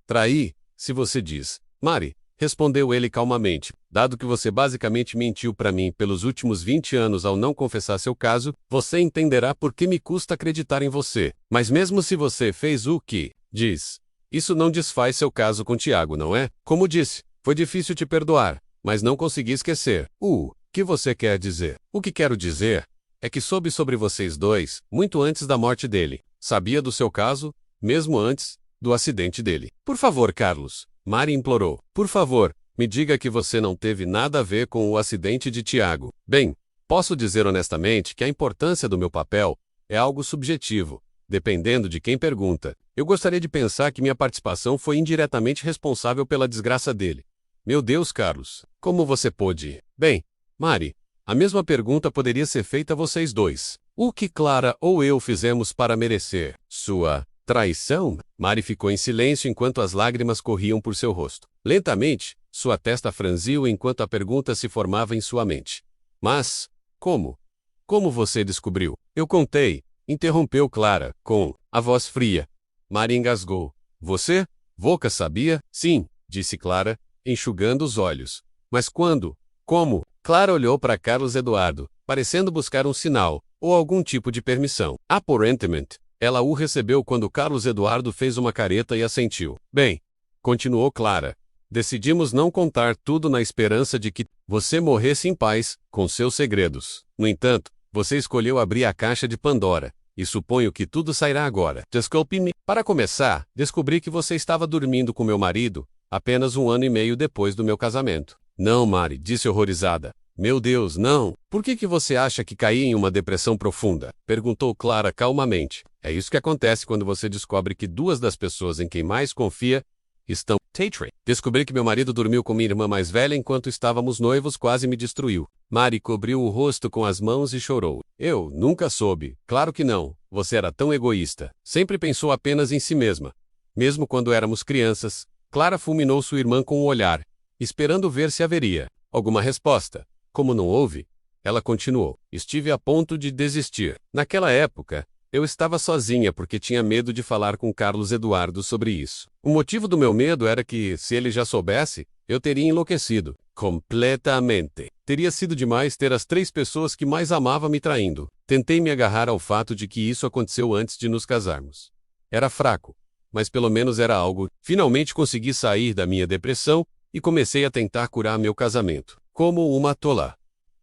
Traí, se você diz. Mari, respondeu ele calmamente. Dado que você basicamente mentiu para mim pelos últimos 20 anos ao não confessar seu caso, você entenderá por que me custa acreditar em você. Mas mesmo se você fez o que diz, isso não desfaz seu caso com Tiago, não é? Como disse, foi difícil te perdoar, mas não consegui esquecer. O que você quer dizer? O que quero dizer é que soube sobre vocês dois muito antes da morte dele. Sabia do seu caso, mesmo antes do acidente dele. Por favor, Carlos, Mari implorou. Por favor, me diga que você não teve nada a ver com o acidente de Tiago. Bem, posso dizer honestamente que a importância do meu papel é algo subjetivo, dependendo de quem pergunta. Eu gostaria de pensar que minha participação foi indiretamente responsável pela desgraça dele. Meu Deus, Carlos, como você pôde? Bem, Mari, a mesma pergunta poderia ser feita a vocês dois. O que Clara ou eu fizemos para merecer sua traição? Mari ficou em silêncio enquanto as lágrimas corriam por seu rosto. Lentamente, sua testa franziu enquanto a pergunta se formava em sua mente. Mas, como? Como você descobriu? Eu contei, interrompeu Clara, com a voz fria. Mari engasgou. Você? Voca sabia? Sim, disse Clara, enxugando os olhos. Mas quando? Como? Clara olhou para Carlos Eduardo, parecendo buscar um sinal, ou algum tipo de permissão. Aparentemente, ela o recebeu quando Carlos Eduardo fez uma careta e assentiu. Bem, continuou Clara, decidimos não contar tudo na esperança de que você morresse em paz, com seus segredos. No entanto, você escolheu abrir a caixa de Pandora, e suponho que tudo sairá agora. Desculpe-me. Para começar, descobri que você estava dormindo com meu marido, apenas 1 ano e meio depois do meu casamento. Não, Mari, disse horrorizada. Meu Deus, não! Por que você acha que caí em uma depressão profunda? Perguntou Clara calmamente. É isso que acontece quando você descobre que 2 das pessoas em quem mais confia estão... Tatry. Descobri que meu marido dormiu com minha irmã mais velha enquanto estávamos noivos quase me destruiu. Mari cobriu o rosto com as mãos e chorou. Eu nunca soube. Claro que não. Você era tão egoísta. Sempre pensou apenas em si mesma. Mesmo quando éramos crianças, Clara fulminou sua irmã com um olhar, esperando ver se haveria alguma resposta. Como não houve, ela continuou. Estive a ponto de desistir. Naquela época, eu estava sozinha porque tinha medo de falar com Carlos Eduardo sobre isso. O motivo do meu medo era que, se ele já soubesse, eu teria enlouquecido. Completamente. Teria sido demais ter as 3 pessoas que mais amava me traindo. Tentei me agarrar ao fato de que isso aconteceu antes de nos casarmos. Era fraco, mas pelo menos era algo. Finalmente consegui sair da minha depressão e comecei a tentar curar meu casamento. Como uma tola.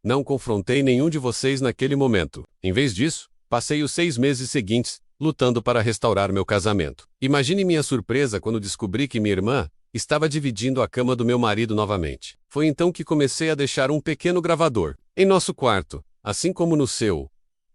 Não confrontei nenhum de vocês naquele momento. Em vez disso, passei os 6 meses seguintes lutando para restaurar meu casamento. Imagine minha surpresa quando descobri que minha irmã estava dividindo a cama do meu marido novamente. Foi então que comecei a deixar um pequeno gravador em nosso quarto, assim como no seu,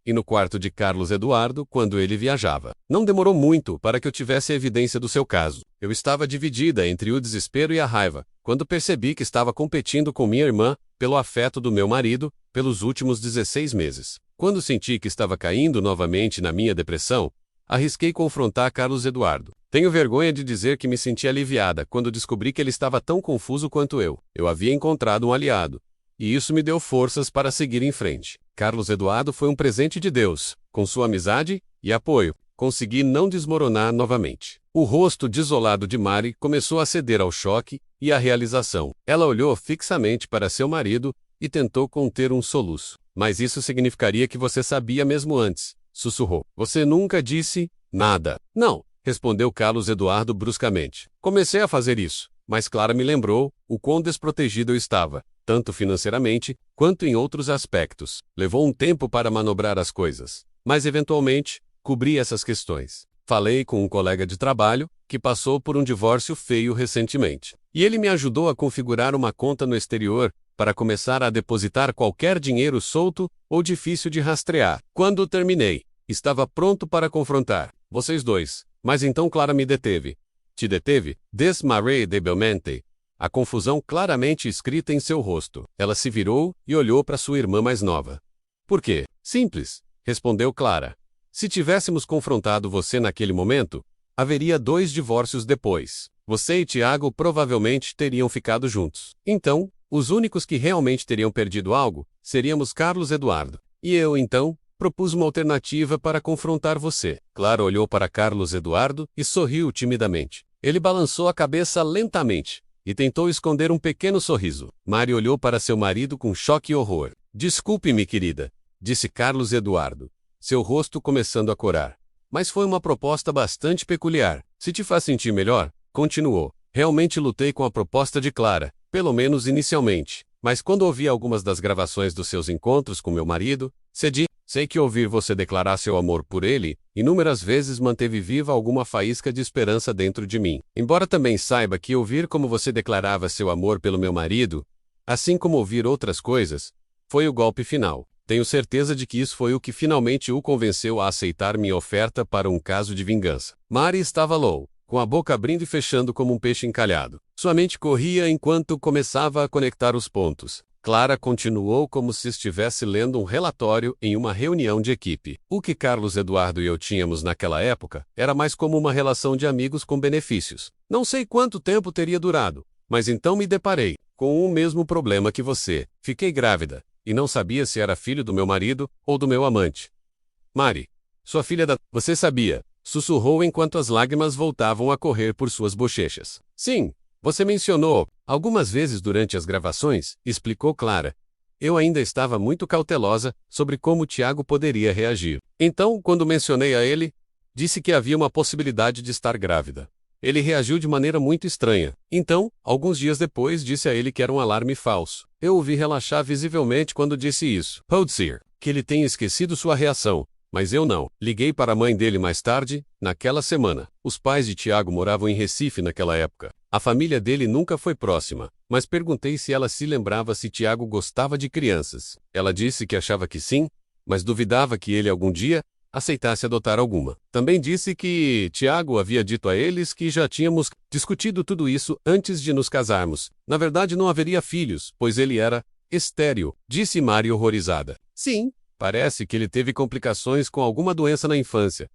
e no quarto de Carlos Eduardo quando ele viajava. Não demorou muito para que eu tivesse evidência do seu caso. Eu estava dividida entre o desespero e a raiva, quando percebi que estava competindo com minha irmã pelo afeto do meu marido pelos últimos 16 meses. Quando senti que estava caindo novamente na minha depressão, arrisquei confrontar Carlos Eduardo. Tenho vergonha de dizer que me senti aliviada quando descobri que ele estava tão confuso quanto eu. Eu havia encontrado um aliado, e isso me deu forças para seguir em frente. Carlos Eduardo foi um presente de Deus. Com sua amizade e apoio, consegui não desmoronar novamente. O rosto desolado de Mari começou a ceder ao choque e à realização. Ela olhou fixamente para seu marido e tentou conter um soluço. Mas isso significaria que você sabia mesmo antes, sussurrou. Você nunca disse nada. Não, respondeu Carlos Eduardo bruscamente. Comecei a fazer isso, mas Clara me lembrou o quão desprotegido eu estava, tanto financeiramente quanto em outros aspectos. Levou um tempo para manobrar as coisas, mas eventualmente cobri essas questões. Falei com um colega de trabalho que passou por um divórcio feio recentemente, e ele me ajudou a configurar uma conta no exterior para começar a depositar qualquer dinheiro solto ou difícil de rastrear. Quando terminei, estava pronto para confrontar vocês dois, mas então Clara me deteve. Te deteve? Desmarei debilmente. A confusão claramente escrita em seu rosto. Ela se virou e olhou para sua irmã mais nova. Por quê? Simples, respondeu Clara. Se tivéssemos confrontado você naquele momento, haveria 2 divórcios depois. Você e Tiago provavelmente teriam ficado juntos. Então, os únicos que realmente teriam perdido algo seríamos Carlos Eduardo. E eu, então, propus uma alternativa para confrontar você. Clara olhou para Carlos Eduardo e sorriu timidamente. Ele balançou a cabeça lentamente, e tentou esconder um pequeno sorriso. Mari olhou para seu marido com choque e horror. Desculpe-me, querida, disse Carlos Eduardo, seu rosto começando a corar. Mas foi uma proposta bastante peculiar. Se te faz sentir melhor, continuou. Realmente lutei com a proposta de Clara, pelo menos inicialmente. Mas quando ouvi algumas das gravações dos seus encontros com meu marido, cedi. Sei que ouvir você declarar seu amor por ele, inúmeras vezes manteve viva alguma faísca de esperança dentro de mim. Embora também saiba que ouvir como você declarava seu amor pelo meu marido, assim como ouvir outras coisas, foi o golpe final. Tenho certeza de que isso foi o que finalmente o convenceu a aceitar minha oferta para um caso de vingança. Mari estava low, com a boca abrindo e fechando como um peixe encalhado. Sua mente corria enquanto começava a conectar os pontos. Clara continuou como se estivesse lendo um relatório em uma reunião de equipe. O que Carlos Eduardo e eu tínhamos naquela época era mais como uma relação de amigos com benefícios. Não sei quanto tempo teria durado, mas então me deparei com o mesmo problema que você. Fiquei grávida, e não sabia se era filho do meu marido ou do meu amante. Mari, sua filha da... Você sabia, sussurrou enquanto as lágrimas voltavam a correr por suas bochechas. Sim. Você mencionou algumas vezes durante as gravações, explicou Clara. Eu ainda estava muito cautelosa sobre como Tiago poderia reagir. Então, quando mencionei a ele, disse que havia uma possibilidade de estar grávida. Ele reagiu de maneira muito estranha. Então, alguns dias depois, disse a ele que era um alarme falso. Eu o vi relaxar visivelmente quando disse isso. Pode ser que ele tenha esquecido sua reação, mas eu não. Liguei para a mãe dele mais tarde, naquela semana. Os pais de Tiago moravam em Recife naquela época. A família dele nunca foi próxima, mas perguntei se ela se lembrava se Tiago gostava de crianças. Ela disse que achava que sim, mas duvidava que ele algum dia aceitasse adotar alguma. Também disse que Tiago havia dito a eles que já tínhamos discutido tudo isso antes de nos casarmos. Na verdade, não haveria filhos, pois ele era estéril, disse Mari horrorizada. Sim, parece que ele teve complicações com alguma doença na infância.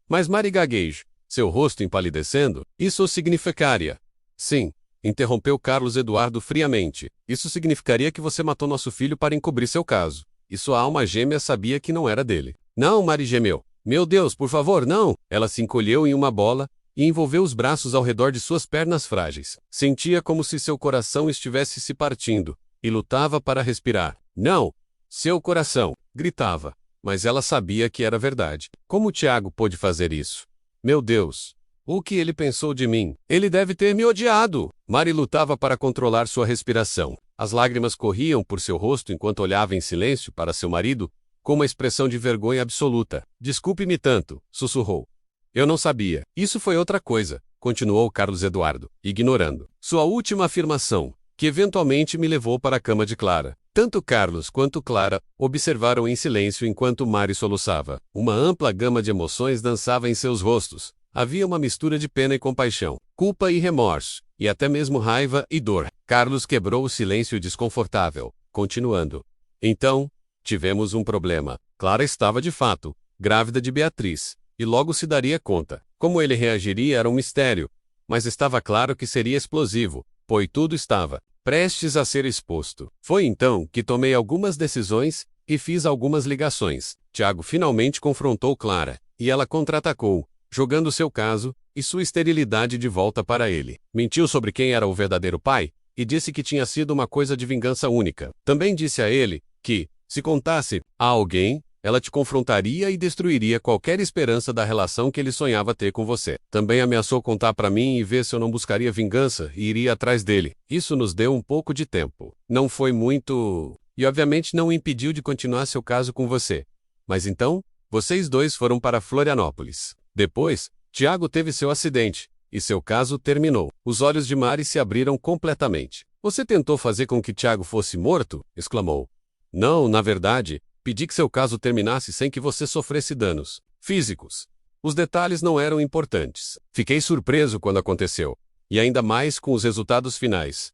Mas Mari gagueja, seu rosto empalidecendo, isso significaria... Sim, interrompeu Carlos Eduardo friamente. Isso significaria que você matou nosso filho para encobrir seu caso. E sua alma gêmea sabia que não era dele. Não, Mari gemeu. Meu Deus, por favor, não! Ela se encolheu em uma bola e envolveu os braços ao redor de suas pernas frágeis. Sentia como se seu coração estivesse se partindo, e lutava para respirar. Não! Seu coração! Gritava. Mas ela sabia que era verdade. Como Tiago pôde fazer isso? Meu Deus! O que ele pensou de mim? Ele deve ter me odiado! Mari lutava para controlar sua respiração. As lágrimas corriam por seu rosto enquanto olhava em silêncio para seu marido, com uma expressão de vergonha absoluta. Desculpe-me tanto, sussurrou. Eu não sabia. Isso foi outra coisa, continuou Carlos Eduardo, ignorando sua última afirmação, que eventualmente me levou para a cama de Clara. Tanto Carlos quanto Clara observaram em silêncio enquanto Mari soluçava. Uma ampla gama de emoções dançava em seus rostos. Havia uma mistura de pena e compaixão, culpa e remorso, e até mesmo raiva e dor. Carlos quebrou o silêncio desconfortável, continuando. Então, tivemos um problema. Clara estava de fato grávida de Beatriz, e logo se daria conta. Como ele reagiria era um mistério, mas estava claro que seria explosivo, pois tudo estava prestes a ser exposto. Foi então que tomei algumas decisões e fiz algumas ligações. Tiago finalmente confrontou Clara, e ela contra-atacou, jogando seu caso e sua esterilidade de volta para ele. Mentiu sobre quem era o verdadeiro pai e disse que tinha sido uma coisa de vingança única. Também disse a ele que, se contasse a alguém, ela te confrontaria e destruiria qualquer esperança da relação que ele sonhava ter com você. Também ameaçou contar para mim e ver se eu não buscaria vingança e iria atrás dele. Isso nos deu um pouco de tempo. Não foi muito... E obviamente não o impediu de continuar seu caso com você. Mas então, vocês dois foram para Florianópolis. Depois, Tiago teve seu acidente, e seu caso terminou. Os olhos de Mari se abriram completamente. Você tentou fazer com que Tiago fosse morto? Exclamou. Não, na verdade, pedi que seu caso terminasse sem que você sofresse danos físicos. Os detalhes não eram importantes. Fiquei surpreso quando aconteceu, e ainda mais com os resultados finais.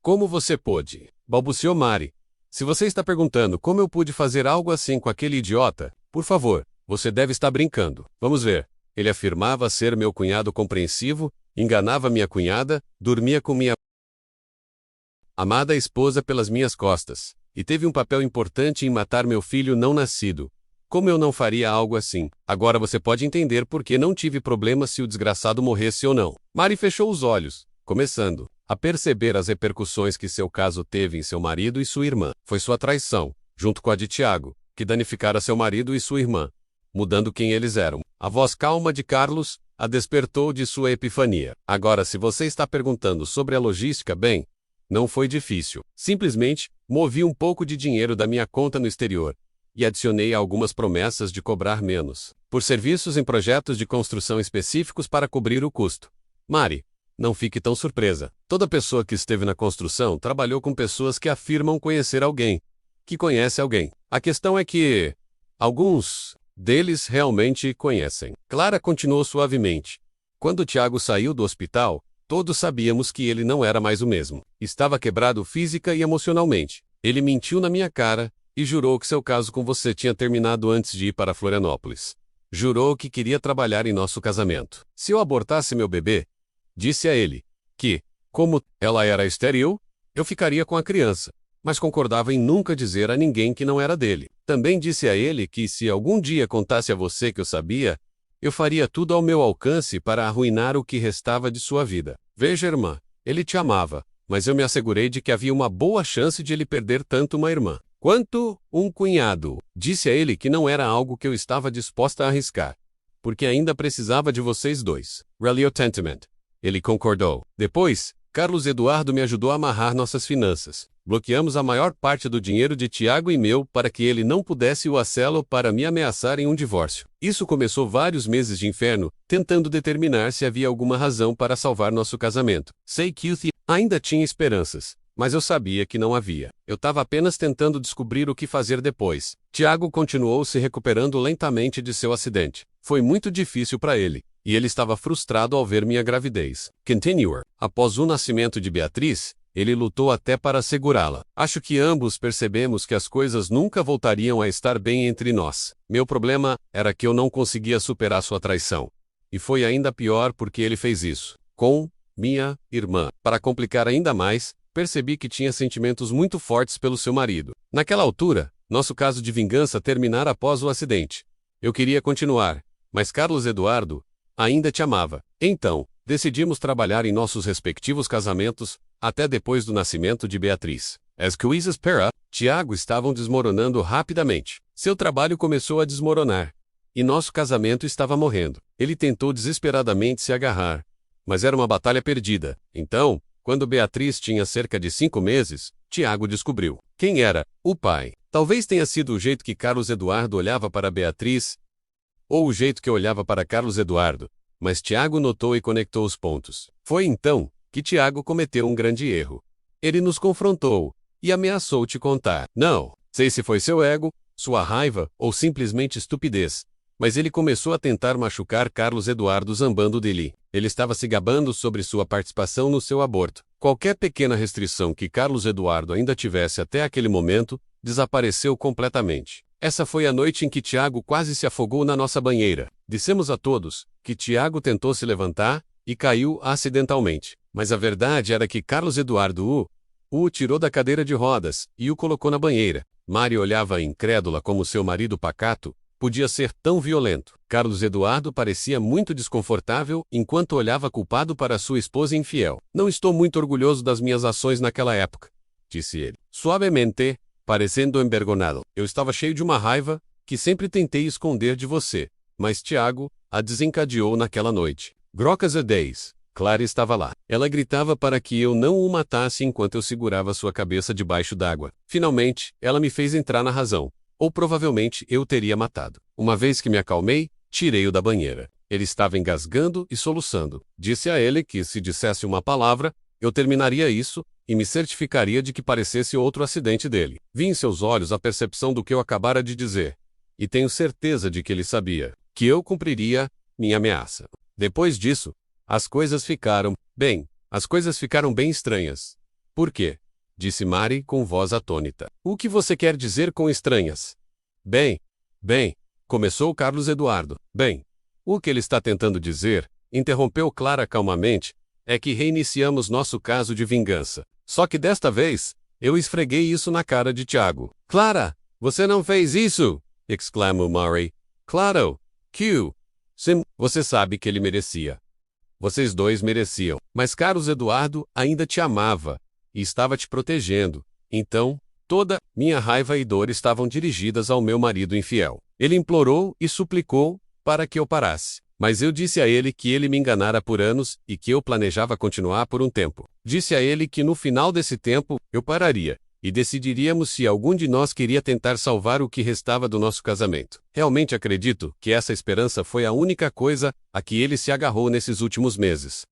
Como você pôde? Balbuciou Mari. Se você está perguntando como eu pude fazer algo assim com aquele idiota, por favor, você deve estar brincando. Vamos ver. Ele afirmava ser meu cunhado compreensivo, enganava minha cunhada, dormia com minha amada esposa pelas minhas costas, e teve um papel importante em matar meu filho não nascido. Como eu não faria algo assim? Agora você pode entender por que não tive problema se o desgraçado morresse ou não. Mari fechou os olhos, começando. a perceber as repercussões que seu caso teve em seu marido e sua irmã. Foi sua traição, junto com a de Tiago, que danificara seu marido e sua irmã, mudando quem eles eram. A voz calma de Carlos a despertou de sua epifania. Agora, se você está perguntando sobre a logística, bem, não foi difícil. Simplesmente, movi um pouco de dinheiro da minha conta no exterior e adicionei algumas promessas de cobrar menos por serviços em projetos de construção específicos para cobrir o custo. Mari, não fique tão surpresa. Toda pessoa que esteve na construção trabalhou com pessoas que afirmam conhecer alguém, que conhece alguém. A questão é que alguns deles realmente conhecem. Clara continuou suavemente. Quando Tiago saiu do hospital, todos sabíamos que ele não era mais o mesmo. Estava quebrado física e emocionalmente. Ele mentiu na minha cara e jurou que seu caso com você tinha terminado antes de ir para Florianópolis. Jurou que queria trabalhar em nosso casamento. Se eu abortasse meu bebê, disse a ele que, como ela era estéril, eu ficaria com a criança, mas concordava em nunca dizer a ninguém que não era dele. Também disse a ele que se algum dia contasse a você que eu sabia, eu faria tudo ao meu alcance para arruinar o que restava de sua vida. Veja, irmã, ele te amava, mas eu me assegurei de que havia uma boa chance de ele perder tanto uma irmã quanto um cunhado. Disse a ele que não era algo que eu estava disposta a arriscar, porque ainda precisava de vocês dois. Relio Tentament. Ele concordou. Depois, Carlos Eduardo me ajudou a amarrar nossas finanças. Bloqueamos a maior parte do dinheiro de Tiago e meu para que ele não pudesse usá-lo para me ameaçar em um divórcio. Isso começou vários meses de inferno, tentando determinar se havia alguma razão para salvar nosso casamento. Sei que Uthi ainda tinha esperanças, mas eu sabia que não havia. Eu estava apenas tentando descobrir o que fazer depois. Tiago continuou se recuperando lentamente de seu acidente. Foi muito difícil para ele, e ele estava frustrado ao ver minha gravidez. Continuer. Após o nascimento de Beatriz, ele lutou até para segurá-la. Acho que ambos percebemos que as coisas nunca voltariam a estar bem entre nós. Meu problema era que eu não conseguia superar sua traição. E foi ainda pior porque ele fez isso com minha irmã. Para complicar ainda mais, percebi que tinha sentimentos muito fortes pelo seu marido. Naquela altura, nosso caso de vingança terminara após o acidente. Eu queria continuar, mas Carlos Eduardo ainda te amava. Então, decidimos trabalhar em nossos respectivos casamentos até depois do nascimento de Beatriz. As coisas para Tiago estavam desmoronando rapidamente. Seu trabalho começou a desmoronar, e nosso casamento estava morrendo. Ele tentou desesperadamente se agarrar, mas era uma batalha perdida. Então, quando Beatriz tinha cerca de 5 meses, Tiago descobriu quem era o pai. Talvez tenha sido o jeito que Carlos Eduardo olhava para Beatriz, ou o jeito que eu olhava para Carlos Eduardo, mas Tiago notou e conectou os pontos. Foi então que Tiago cometeu um grande erro. Ele nos confrontou e ameaçou te contar. Não sei se foi seu ego, sua raiva ou simplesmente estupidez, mas ele começou a tentar machucar Carlos Eduardo zambando dele. Ele estava se gabando sobre sua participação no seu aborto. Qualquer pequena restrição que Carlos Eduardo ainda tivesse até aquele momento, desapareceu completamente. Essa foi a noite em que Tiago quase se afogou na nossa banheira. Dissemos a todos que Tiago tentou se levantar e caiu acidentalmente. Mas a verdade era que Carlos Eduardo o tirou da cadeira de rodas e o colocou na banheira. Mari olhava incrédula como seu marido pacato podia ser tão violento. Carlos Eduardo parecia muito desconfortável enquanto olhava culpado para sua esposa infiel. Não estou muito orgulhoso das minhas ações naquela época, disse ele, suavemente, parecendo envergonhado. Eu estava cheio de uma raiva que sempre tentei esconder de você, mas Tiago a desencadeou naquela noite. Grocas a 10. Clara estava lá. Ela gritava para que eu não o matasse enquanto eu segurava sua cabeça debaixo d'água. Finalmente, ela me fez entrar na razão. Ou provavelmente eu teria matado. Uma vez que me acalmei, tirei-o da banheira. Ele estava engasgando e soluçando. Disse a ele que se dissesse uma palavra, eu terminaria isso e me certificaria de que parecesse outro acidente dele. Vi em seus olhos a percepção do que eu acabara de dizer. E tenho certeza de que ele sabia que eu cumpriria minha ameaça. Depois disso, as coisas ficaram bem estranhas. Por quê? Disse Mari com voz atônita. O que você quer dizer com estranhas? Bem, começou Carlos Eduardo. Bem, o que ele está tentando dizer, interrompeu Clara calmamente, é que reiniciamos nosso caso de vingança. Só que desta vez, eu esfreguei isso na cara de Tiago. Clara, você não fez isso! Exclamou Mari. Claro, Q. Sim, você sabe que ele merecia. Vocês dois mereciam. Mas Carlos Eduardo ainda te amava e estava te protegendo. Então, toda minha raiva e dor estavam dirigidas ao meu marido infiel. Ele implorou e suplicou para que eu parasse. Mas eu disse a ele que ele me enganara por anos e que eu planejava continuar por um tempo. Disse a ele que no final desse tempo, eu pararia e decidiríamos se algum de nós queria tentar salvar o que restava do nosso casamento. Realmente acredito que essa esperança foi a única coisa a que ele se agarrou nesses últimos meses.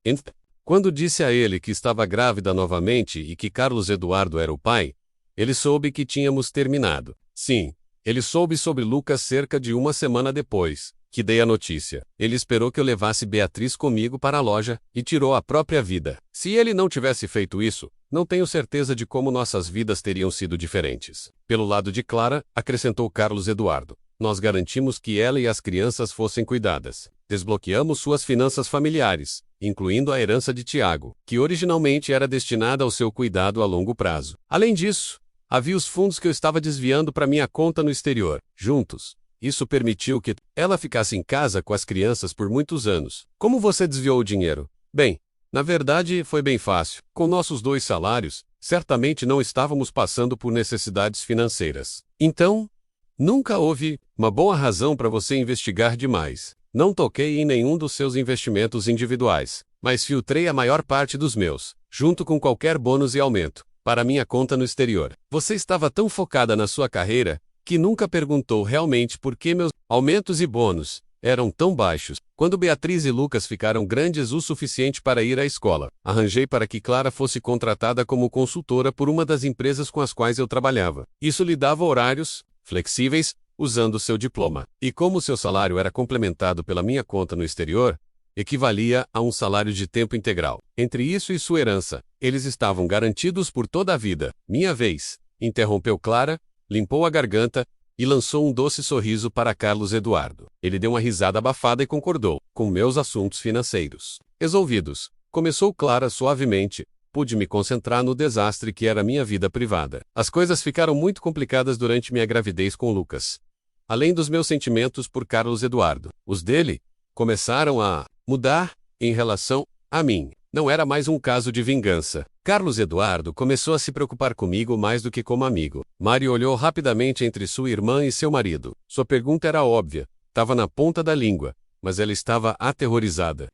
Quando disse a ele que estava grávida novamente e que Carlos Eduardo era o pai, ele soube que tínhamos terminado. Sim, ele soube sobre Lucas cerca de uma semana depois que dei a notícia. Ele esperou que eu levasse Beatriz comigo para a loja e tirou a própria vida. Se ele não tivesse feito isso, não tenho certeza de como nossas vidas teriam sido diferentes. Pelo lado de Clara, acrescentou Carlos Eduardo, nós garantimos que ela e as crianças fossem cuidadas. Desbloqueamos suas finanças familiares, incluindo a herança de Tiago, que originalmente era destinada ao seu cuidado a longo prazo. Além disso, havia os fundos que eu estava desviando para minha conta no exterior. Juntos, isso permitiu que ela ficasse em casa com as crianças por muitos anos. Como você desviou o dinheiro? Bem, na verdade, foi bem fácil. Com nossos 2 salários, certamente não estávamos passando por necessidades financeiras. Então, nunca houve uma boa razão para você investigar demais. Não toquei em nenhum dos seus investimentos individuais, mas filtrei a maior parte dos meus, junto com qualquer bônus e aumento, para minha conta no exterior. Você estava tão focada na sua carreira que nunca perguntou realmente por que meus aumentos e bônus eram tão baixos. Quando Beatriz e Lucas ficaram grandes o suficiente para ir à escola, arranjei para que Clara fosse contratada como consultora por uma das empresas com as quais eu trabalhava. Isso lhe dava horários flexíveis, usando seu diploma. E como seu salário era complementado pela minha conta no exterior, equivalia a um salário de tempo integral. Entre isso e sua herança, eles estavam garantidos por toda a vida. Minha vez, interrompeu Clara, limpou a garganta e lançou um doce sorriso para Carlos Eduardo. Ele deu uma risada abafada e concordou, com meus assuntos financeiros resolvidos. Começou Clara suavemente. Pude me concentrar no desastre que era minha vida privada. As coisas ficaram muito complicadas durante minha gravidez com Lucas. Além dos meus sentimentos por Carlos Eduardo, os dele começaram a mudar em relação a mim. Não era mais um caso de vingança. Carlos Eduardo começou a se preocupar comigo mais do que como amigo. Mari olhou rapidamente entre sua irmã e seu marido. Sua pergunta era óbvia, estava na ponta da língua, mas ela estava aterrorizada.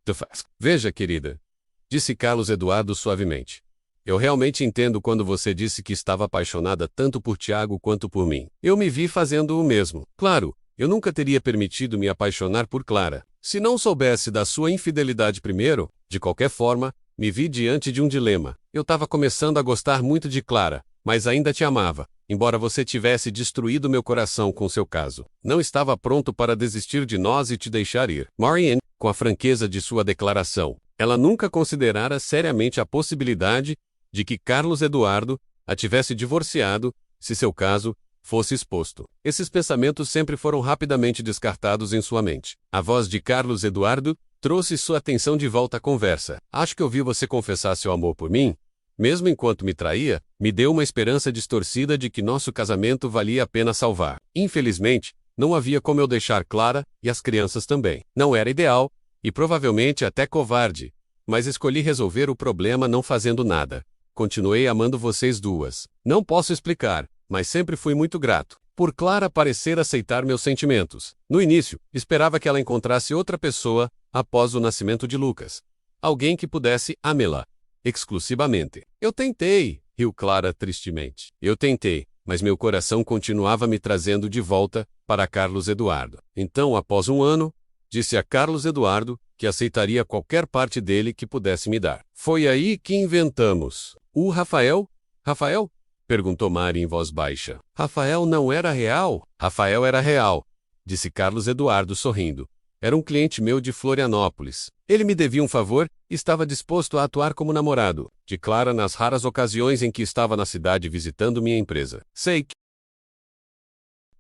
Veja, querida, disse Carlos Eduardo suavemente. Eu realmente entendo quando você disse que estava apaixonada tanto por Tiago quanto por mim. Eu me vi fazendo o mesmo. Claro, eu nunca teria permitido me apaixonar por Clara. Se não soubesse da sua infidelidade primeiro, de qualquer forma, me vi diante de um dilema. Eu estava começando a gostar muito de Clara, mas ainda te amava, embora você tivesse destruído meu coração com seu caso. Não estava pronto para desistir de nós e te deixar ir. Marianne, com a franqueza de sua declaração, ela nunca considerara seriamente a possibilidade de que Carlos Eduardo a tivesse divorciado, se seu caso fosse exposto. Esses pensamentos sempre foram rapidamente descartados em sua mente. A voz de Carlos Eduardo trouxe sua atenção de volta à conversa. Acho que ouvi você confessar seu amor por mim, mesmo enquanto me traía, me deu uma esperança distorcida de que nosso casamento valia a pena salvar. Infelizmente, não havia como eu deixar Clara e as crianças também. Não era ideal, e provavelmente até covarde, mas escolhi resolver o problema não fazendo nada. Continuei amando vocês duas. Não posso explicar, mas sempre fui muito grato por Clara parecer aceitar meus sentimentos. No início, esperava que ela encontrasse outra pessoa após o nascimento de Lucas. Alguém que pudesse amá-la exclusivamente. Eu tentei, riu Clara tristemente. Eu tentei, mas meu coração continuava me trazendo de volta para Carlos Eduardo. Então, após um ano, disse a Carlos Eduardo que aceitaria qualquer parte dele que pudesse me dar. Foi aí que inventamos. O Rafael? Rafael? Perguntou Mari em voz baixa. Rafael não era real? Rafael era real, disse Carlos Eduardo sorrindo. Era um cliente meu de Florianópolis. Ele me devia um favor e estava disposto a atuar como namorado de Clara nas raras ocasiões em que estava na cidade visitando minha empresa. Sei que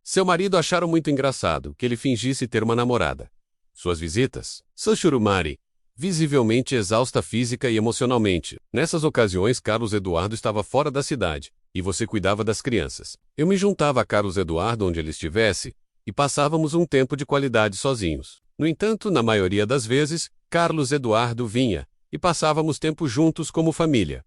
seu marido acharam muito engraçado que ele fingisse ter uma namorada. Suas visitas? Sanchuru Mari, visivelmente exausta física e emocionalmente. Nessas ocasiões, Carlos Eduardo estava fora da cidade e você cuidava das crianças. Eu me juntava a Carlos Eduardo onde ele estivesse e passávamos um tempo de qualidade sozinhos. No entanto, na maioria das vezes, Carlos Eduardo vinha, e passávamos tempo juntos como família.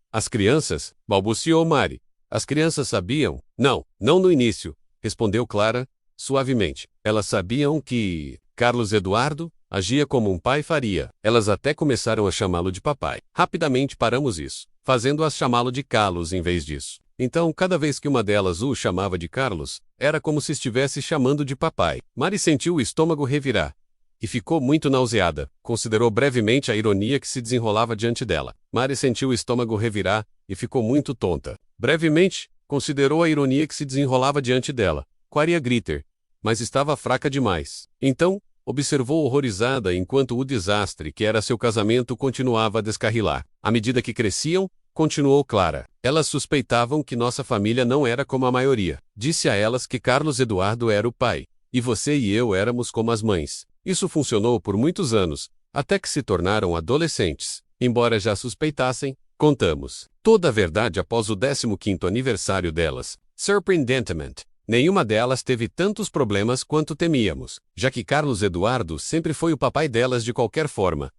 As crianças, balbuciou Mari. As crianças sabiam? Não no início, respondeu Clara, suavemente. Elas sabiam que Carlos Eduardo agia como um pai faria. Elas até começaram a chamá-lo de papai. Rapidamente paramos isso, fazendo-as chamá-lo de Carlos em vez disso. Então, cada vez que uma delas o chamava de Carlos, era como se estivesse chamando de papai. Mari sentiu o estômago revirar e ficou muito nauseada. Considerou brevemente a ironia que se desenrolava diante dela. Mari sentiu o estômago revirar e ficou muito tonta. Brevemente, considerou a ironia que se desenrolava diante dela. Queria gritar, mas estava fraca demais. Então, observou horrorizada enquanto o desastre que era seu casamento continuava a descarrilar. À medida que cresciam, continuou Clara. Elas suspeitavam que nossa família não era como a maioria. Disse a elas que Carlos Eduardo era o pai, e você e eu éramos como as mães. Isso funcionou por muitos anos, até que se tornaram adolescentes. Embora já suspeitassem, contamos toda a verdade após o 15º aniversário delas. Surpreendentemente, nenhuma delas teve tantos problemas quanto temíamos, já que Carlos Eduardo sempre foi o papai delas de qualquer forma.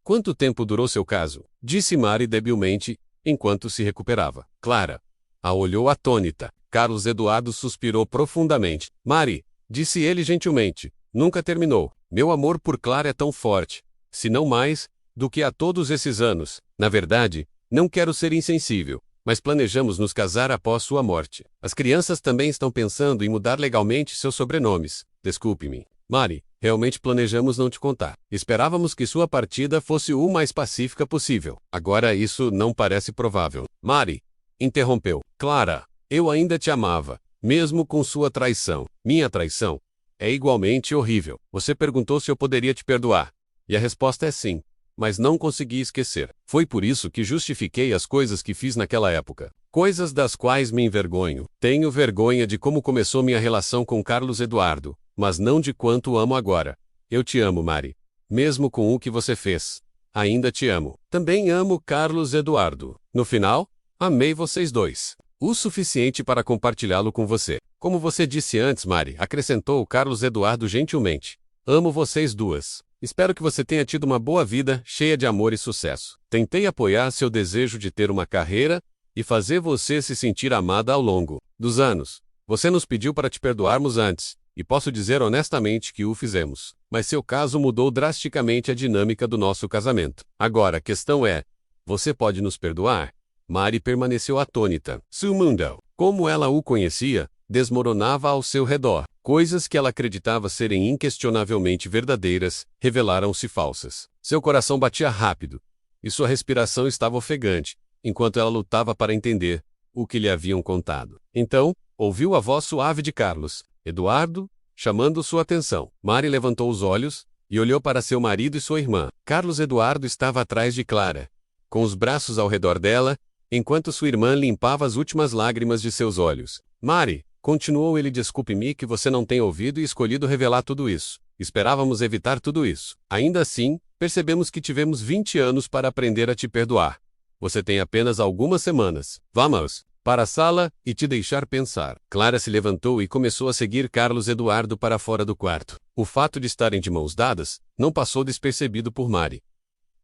Quanto tempo durou seu caso? Disse Mari debilmente, enquanto se recuperava. Clara a olhou atônita. Carlos Eduardo suspirou profundamente. Mari, disse ele gentilmente, nunca terminou. Meu amor por Clara é tão forte, se não mais, do que há todos esses anos. Na verdade, não quero ser insensível, mas planejamos nos casar após sua morte. As crianças também estão pensando em mudar legalmente seus sobrenomes. Desculpe-me, Mari, realmente planejamos não te contar. Esperávamos que sua partida fosse o mais pacífica possível. Agora isso não parece provável. Mari, interrompeu. Clara, eu ainda te amava, mesmo com sua traição. Minha traição é igualmente horrível. Você perguntou se eu poderia te perdoar. E a resposta é sim, mas não consegui esquecer. Foi por isso que justifiquei as coisas que fiz naquela época. Coisas das quais me envergonho. Tenho vergonha de como começou minha relação com Carlos Eduardo, mas não de quanto o amo agora. Eu te amo, Mari. Mesmo com o que você fez. Ainda te amo. Também amo Carlos Eduardo. No final, amei vocês dois. O suficiente para compartilhá-lo com você. Como você disse antes, Mari, acrescentou Carlos Eduardo gentilmente. Amo vocês duas. Espero que você tenha tido uma boa vida, cheia de amor e sucesso. Tentei apoiar seu desejo de ter uma carreira e fazer você se sentir amada ao longo dos anos. Você nos pediu para te perdoarmos antes, e posso dizer honestamente que o fizemos. Mas seu caso mudou drasticamente a dinâmica do nosso casamento. Agora a questão é, você pode nos perdoar? Mari permaneceu atônita. Seu mundo, como ela o conhecia, desmoronava ao seu redor. Coisas que ela acreditava serem inquestionavelmente verdadeiras, revelaram-se falsas. Seu coração batia rápido, e sua respiração estava ofegante, enquanto ela lutava para entender o que lhe haviam contado. Então, ouviu a voz suave de Carlos Eduardo, chamando sua atenção. Mari levantou os olhos e olhou para seu marido e sua irmã. Carlos Eduardo estava atrás de Clara, com os braços ao redor dela, enquanto sua irmã limpava as últimas lágrimas de seus olhos. Mari, continuou ele, desculpe-me que você não tenha ouvido e escolhido revelar tudo isso. Esperávamos evitar tudo isso. Ainda assim, percebemos que tivemos 20 anos para aprender a te perdoar. Você tem apenas algumas semanas. Vamos para a sala e te deixar pensar. Clara se levantou e começou a seguir Carlos Eduardo para fora do quarto. O fato de estarem de mãos dadas não passou despercebido por Mari.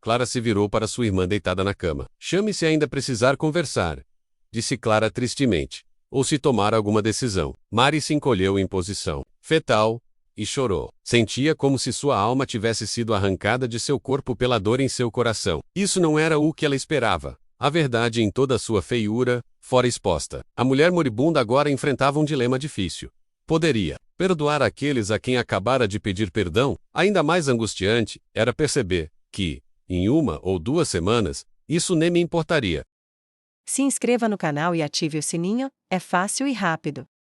Clara se virou para sua irmã deitada na cama. Chame se ainda precisar conversar, disse Clara tristemente, ou se tomar alguma decisão. Mari se encolheu em posição fetal e chorou. Sentia como se sua alma tivesse sido arrancada de seu corpo pela dor em seu coração. Isso não era o que ela esperava. A verdade em toda a sua feiura, fora exposta. A mulher moribunda agora enfrentava um dilema difícil. Poderia perdoar aqueles a quem acabara de pedir perdão? Ainda mais angustiante era perceber que, em 1 ou 2 semanas, isso nem me importaria. Se inscreva no canal e ative o sininho, é fácil e rápido.